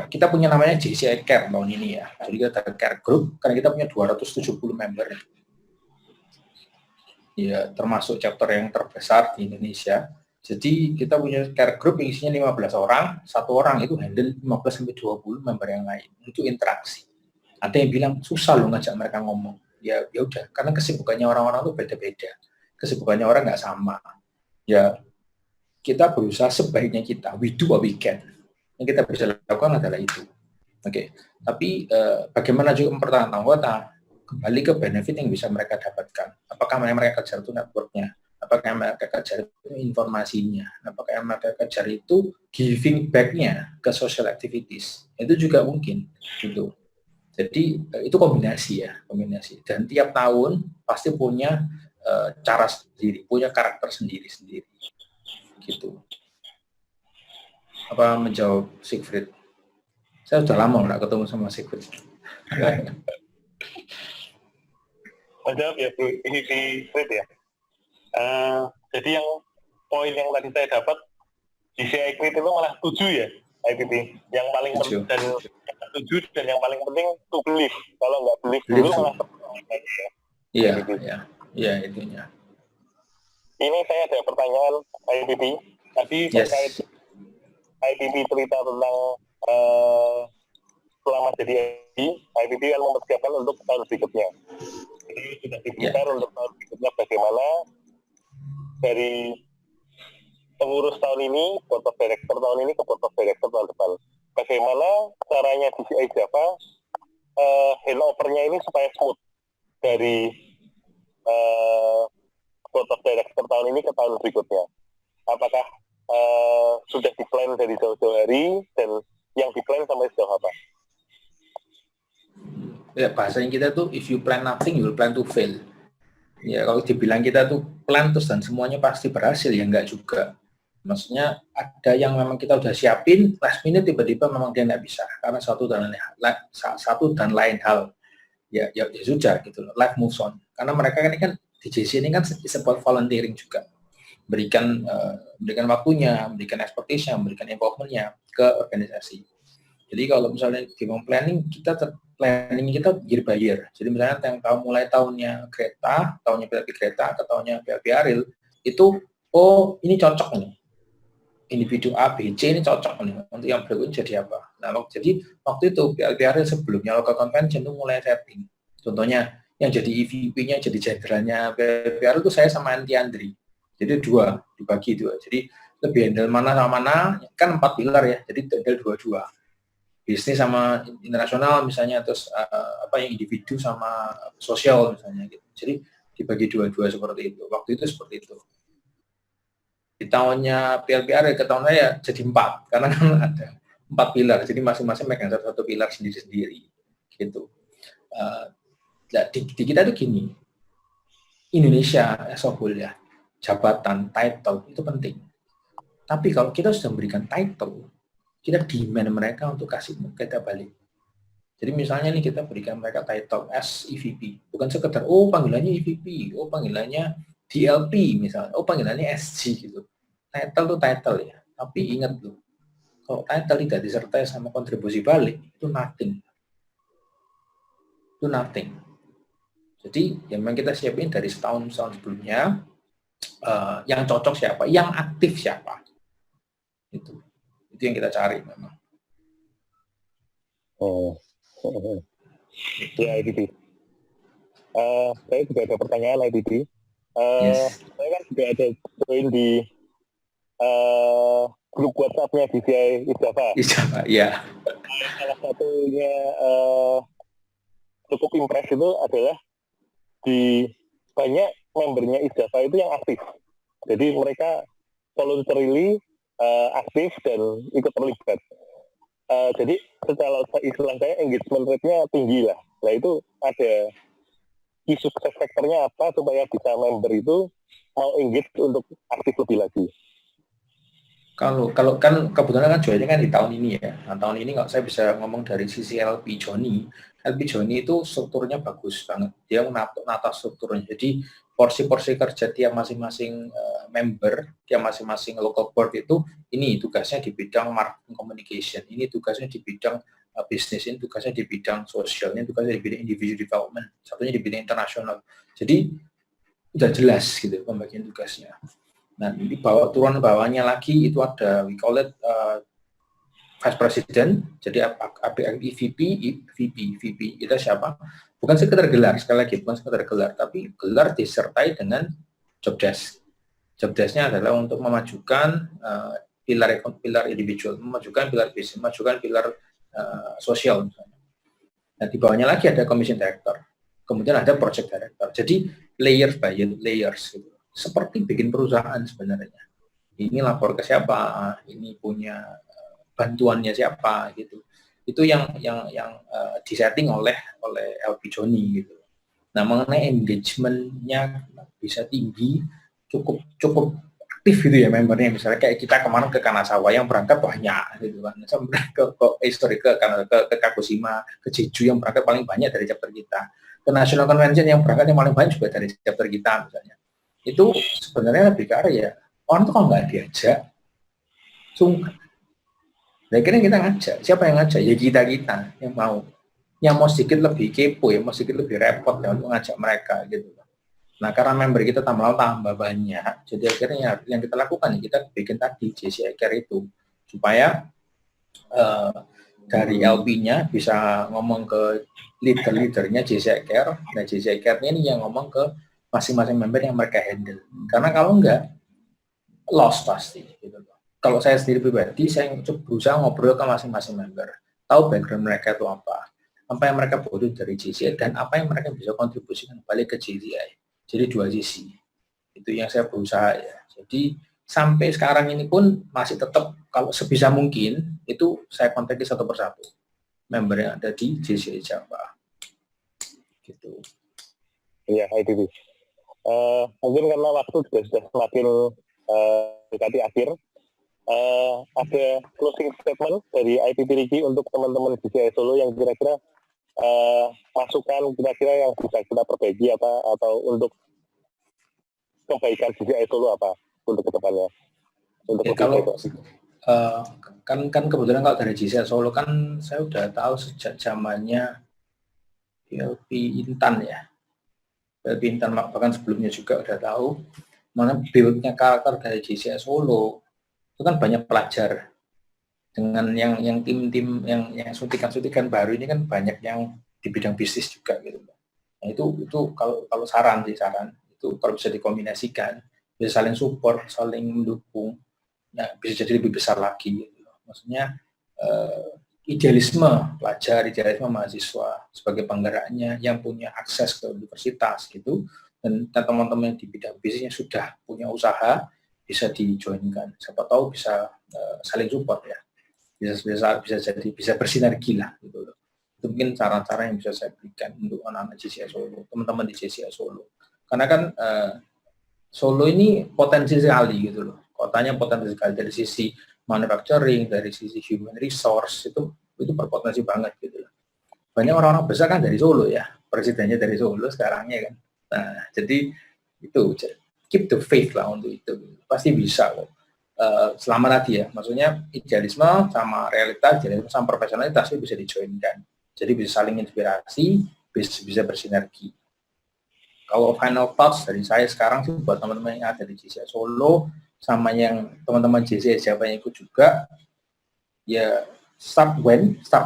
kita punya namanya JCI Care tahun ini ya. Jadi kita ada Care Group karena kita punya 270 member. Ya, termasuk chapter yang terbesar di Indonesia. Jadi kita punya Care Group yang isinya 15 orang, satu orang itu handle 15 sampai 20 member yang lain untuk interaksi. Ada yang bilang susah loh ngajak mereka ngomong. Ya udah, karena kesibukannya orang-orang itu beda-beda. Kesibukannya orang nggak sama. Ya kita berusaha sebaiknya kita, we do what we can. Yang kita bisa lakukan adalah itu. Oke. Tapi bagaimana juga mempertahankan anggota, kembali ke benefit yang bisa mereka dapatkan. Apakah mereka kejar itu network-nya? Apakah mereka kejar itu informasinya? Apakah mereka kejar itu giving back-nya ke social activities? Itu juga mungkin. Gitu. Jadi itu kombinasi. Dan tiap tahun pasti punya cara sendiri, punya karakter sendiri-sendiri. Gitu. Apa menjawab Siegfried? Saya sudah lama nggak ketemu sama Siegfried. Menjawab ya Bu, ini Siegfried ya. Jadi yang poin yang tadi saya dapat di CI Grid itu malah 7 ya, IPT. Yang paling penting dan 7 dan yang paling penting to believe. Kalau nggak believe dulu malah ya. Iya intinya. Ini saya ada pertanyaan IPT. Tadi terkait IPT cerita tentang selama jadi IPT kan mempersiapkan untuk tahun berikutnya. Jadi sudah dibuka untuk tahun berikutnya bagaimana dari pengurus tahun ini, board of director tahun ini ke board of director tahun depan. Bagaimana caranya JCI Java handover-nya ini supaya smooth dari board of director tahun ini ke tahun berikutnya. Apakah sudah di-plan dari jauh-jauh hari dan yang di-plan sampai sejauh apa? ya bahasanya kita tuh if you plan nothing you will plan to fail. Ya kalau dibilang kita tuh plan terus dan semuanya pasti berhasil ya enggak juga. Maksudnya ada yang memang kita udah siapin, last minute tiba-tiba memang dia nggak bisa karena satu dan lain hal. Ya sudah gitu loh. Life moves on. Karena mereka ini kan di JC ini kan support volunteering juga. Berikan waktunya, memberikan expertise-nya, memberikan involvement-nya ke organisasi. Jadi kalau misalnya di planning kita year by year. Jadi misalnya mulai tahunnya kereta, tahunnya PLP kereta atau tahunnya PLP Aril itu ini cocok nih. Individu A, B, C ini cocok nih untuk yang berikutnya jadi apa. Nah, jadi waktu itu PLP Aril sebelumnya local convention itu mulai setting. Contohnya yang jadi EVP-nya, jadi jenderalnya PLP Aril itu saya sama Anti Andri. Jadi dibagi dua. Jadi lebih handle mana sama mana, kan 4 pilar ya. Jadi handle 2-2. Bisnis sama internasional misalnya, terus yang individu sama sosial misalnya gitu. Jadi dibagi 2-2 seperti itu. Waktu itu seperti itu. Di tahunnya PLPR ke tahun saya jadi 4 karena kan ada 4 pilar, jadi masing-masing megang satu pilar sendiri-sendiri gitu. Di kita tuh gini, Indonesia as a whole ya, jabatan, title itu penting. Tapi kalau kita sudah memberikan title, kita demand mereka untuk kasih kita balik. Jadi misalnya nih kita berikan mereka title as EVP, bukan sekedar panggilannya EVP, panggilannya DLP misalnya, panggilannya SG gitu. Title tuh title ya, tapi ingat loh, kalau title tidak disertai sama kontribusi balik, itu nothing. Itu nothing. Jadi yang memang kita siapin dari setahun sebelumnya, yang cocok siapa, yang aktif siapa. Itu yang kita cari memang. Ya, IDP. Saya juga ada pertanyaan, IDP. Yes. Saya kan juga ada join di grup WhatsApp-nya DCI Isdava. Iya. Salah satunya cukup impress itu adalah di banyak membernya Isdava itu yang aktif. Jadi mereka voluntarily aktif dan ikut terlibat. Jadi secara istilah saya engagement rate-nya tinggi lah. Nah itu ada key success factor-nya apa supaya bisa member itu mau engage untuk aktif lebih lagi. Kalau kan kebetulan kan joinnya kan di tahun ini ya. Nah, tahun ini kalau saya bisa ngomong dari sisi LP Johnny itu strukturnya bagus banget. Dia menata strukturnya. Jadi porsi-porsi kerja tiap masing-masing member, tiap masing-masing local board itu ini tugasnya di bidang marketing communication, ini tugasnya di bidang bisnis, ini tugasnya di bidang sosial, ini tugasnya di bidang individual development, satunya di bidang internasional. Jadi udah jelas gitu pembagian tugasnya. Nah, di turun bawahnya lagi itu ada we call it Vice President, jadi VP itu siapa? Bukan sekedar gelar, sekali lagi bukan sekedar gelar, tapi gelar disertai dengan job desk. Job desk-nya adalah untuk memajukan pilar individual, memajukan pilar bisnis, memajukan pilar sosial misalnya. Nah, di bawahnya lagi ada Commission Director, kemudian ada Project Director. Jadi layers by layers gitu. Seperti bikin perusahaan sebenarnya. Ini lapor ke siapa, ini punya bantuannya siapa gitu. Itu yang disetting oleh LP Johnny gitu. Nah, mengenai engagement-nya bisa tinggi, cukup aktif gitu ya membernya. Misalnya kayak kita kemarin ke Kanazawa yang berangkat banyak gitu kan. Sampai ke Kagoshima, ke Jeju yang berangkat paling banyak dari chapter kita. Ke National Convention yang berangkat yang paling banyak juga dari chapter kita misalnya. Itu sebenarnya lebih ke arah ya orang tuh kalau nggak diajak sungkan. Nah, akhirnya kita ngajak. Siapa yang ngajak? Ya kita yang mau sedikit lebih kepo ya, mau sedikit lebih repot ya untuk ngajak mereka gitu. Nah, karena member kita tambah banyak, jadi akhirnya yang kita lakukan ya kita bikin tadi JCI Care itu supaya dari LP-nya bisa ngomong ke leader-leadernya JCI Care. Nah, JCI Care-nya ini yang ngomong ke masing-masing member yang mereka handle. Karena kalau enggak, lost pasti. Gitu. Kalau saya sendiri pribadi, saya berusaha ngobrol ke masing-masing member. Tahu background mereka itu apa yang mereka butuh dari JCI, dan apa yang mereka bisa kontribusikan balik ke JCI. Jadi 2 sisi. Itu yang saya berusaha ya. Jadi sampai sekarang ini pun masih tetap, kalau sebisa mungkin, itu saya kontak satu persatu. Member yang ada di JCI Java. gitu. Iya, IPP. Mungkin karena waktu sudah semakin dekati akhir, ada closing statement dari IPP Riki untuk teman-teman GCI Solo yang kira-kira masukan kira-kira yang bisa kita perbaiki atau untuk kebaikan GCI Solo apa untuk kedepannya? Untuk Ya, kalau kan kebetulan kalau dari GCI Solo kan saya udah tahu sejak zamannya PLP Intan ya. PLP Intan bahkan sebelumnya juga udah tahu mana build-nya karakter dari GCI Solo itu kan banyak pelajar dengan yang tim-tim yang suntikan baru ini kan banyak yang di bidang bisnis juga gitu. Nah, itu kalau saran itu kalau bisa dikombinasikan, bisa saling support, saling mendukung, nah, bisa jadi lebih besar lagi gitu. Maksudnya idealisme pelajar, idealisme mahasiswa sebagai penggerakannya yang punya akses ke universitas gitu, dan teman-teman di bidang bisnisnya sudah punya usaha bisa dijoinkan. Siapa tahu bisa saling support ya, bisa bersinergi lah gitu. Itu mungkin cara-cara yang bisa saya berikan untuk anak-anak GCI Solo, teman-teman di GCI Solo. Karena kan Solo ini potensi sekali gitu loh. Kotanya potensi sekali dari sisi manufacturing, dari sisi human resource itu berpotensi banget gitu loh. Banyak orang-orang besar kan dari Solo ya, presidennya dari Solo sekarangnya kan. Nah, jadi itu keep the faith lah untuk itu. Pasti bisa kok. Selama tadi ya, maksudnya idealisme sama realitas, idealisme sama profesionalitas itu bisa dijoinkan. Jadi bisa saling inspirasi, bisa bersinergi. Kalau final thoughts dari saya sekarang sih buat teman-teman yang ada di GCI Solo sama yang teman-teman GCI siapa yang ikut juga, ya start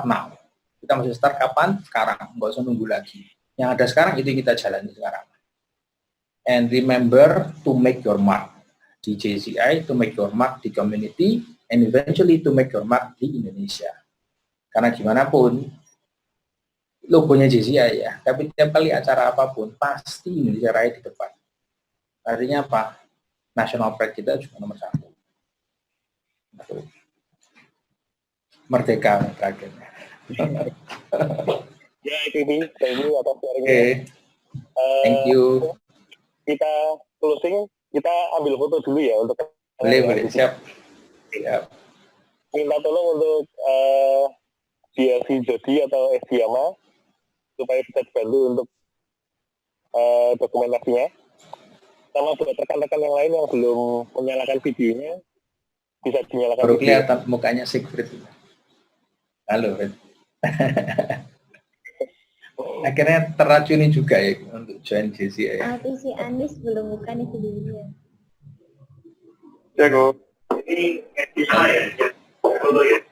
now. Kita masih start kapan? Sekarang, nggak usah nunggu lagi. Yang ada sekarang itu kita jalani sekarang. And remember to make your mark di JCI, to make your mark di community, and eventually to make your mark di Indonesia. Karena gimana pun logonya JCI ya, tapi tiap kali acara apapun pasti Indonesia Raya di depan. Artinya apa? National pride kita juga nomor 1. Merdeka akhirnya. Ya, IPP, thank you atas sharingnya. Okay. Thank you. Kita closing, kita ambil foto dulu ya untuk boleh siap. Minta tolong untuk DLC Jody atau Esdiama supaya bisa dibantu untuk dokumentasinya. Sama buat rekan-rekan yang lain yang belum menyalakan videonya, bisa dinyalakan. Baru kelihatan mukanya Siegfried. Halo, Fred. Akhirnya teracuni juga ya untuk join JCI. Tapi si Anis belum buka nih videonya. Jago. Ini Esdiama ya? Foto ya?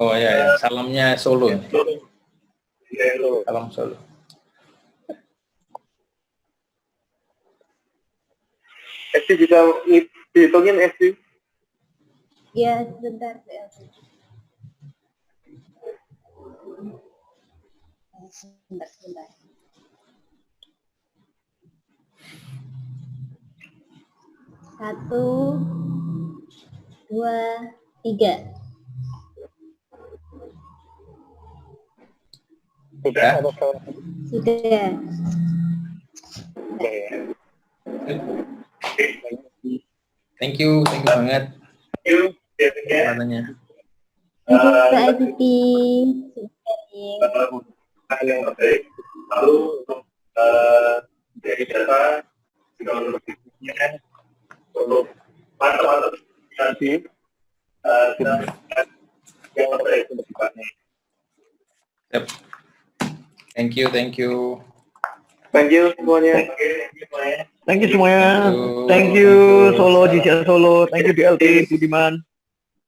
Oh ya, salamnya Solo. Ya, Solo. Salam Solo. Esti bisa dihitungin Esti? Ya, sebentar. Sebentar. 1, 2, 3. Sudah? Sudah. Thank you banget. Katanya. Ke IPP. Yang terbaik. Lalu untuk dari data juga untuk mantap nanti kita yang terbaik untuk depannya. Yep. Thank you. Thank you semuanya. Thank you semuanya. Thank you Solo, GCI Solo. Thank you DLT, Budiman.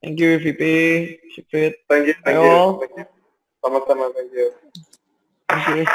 Thank you VP, Siegfried. Thank you. Ayo. Sama-sama, thank you. Thank you.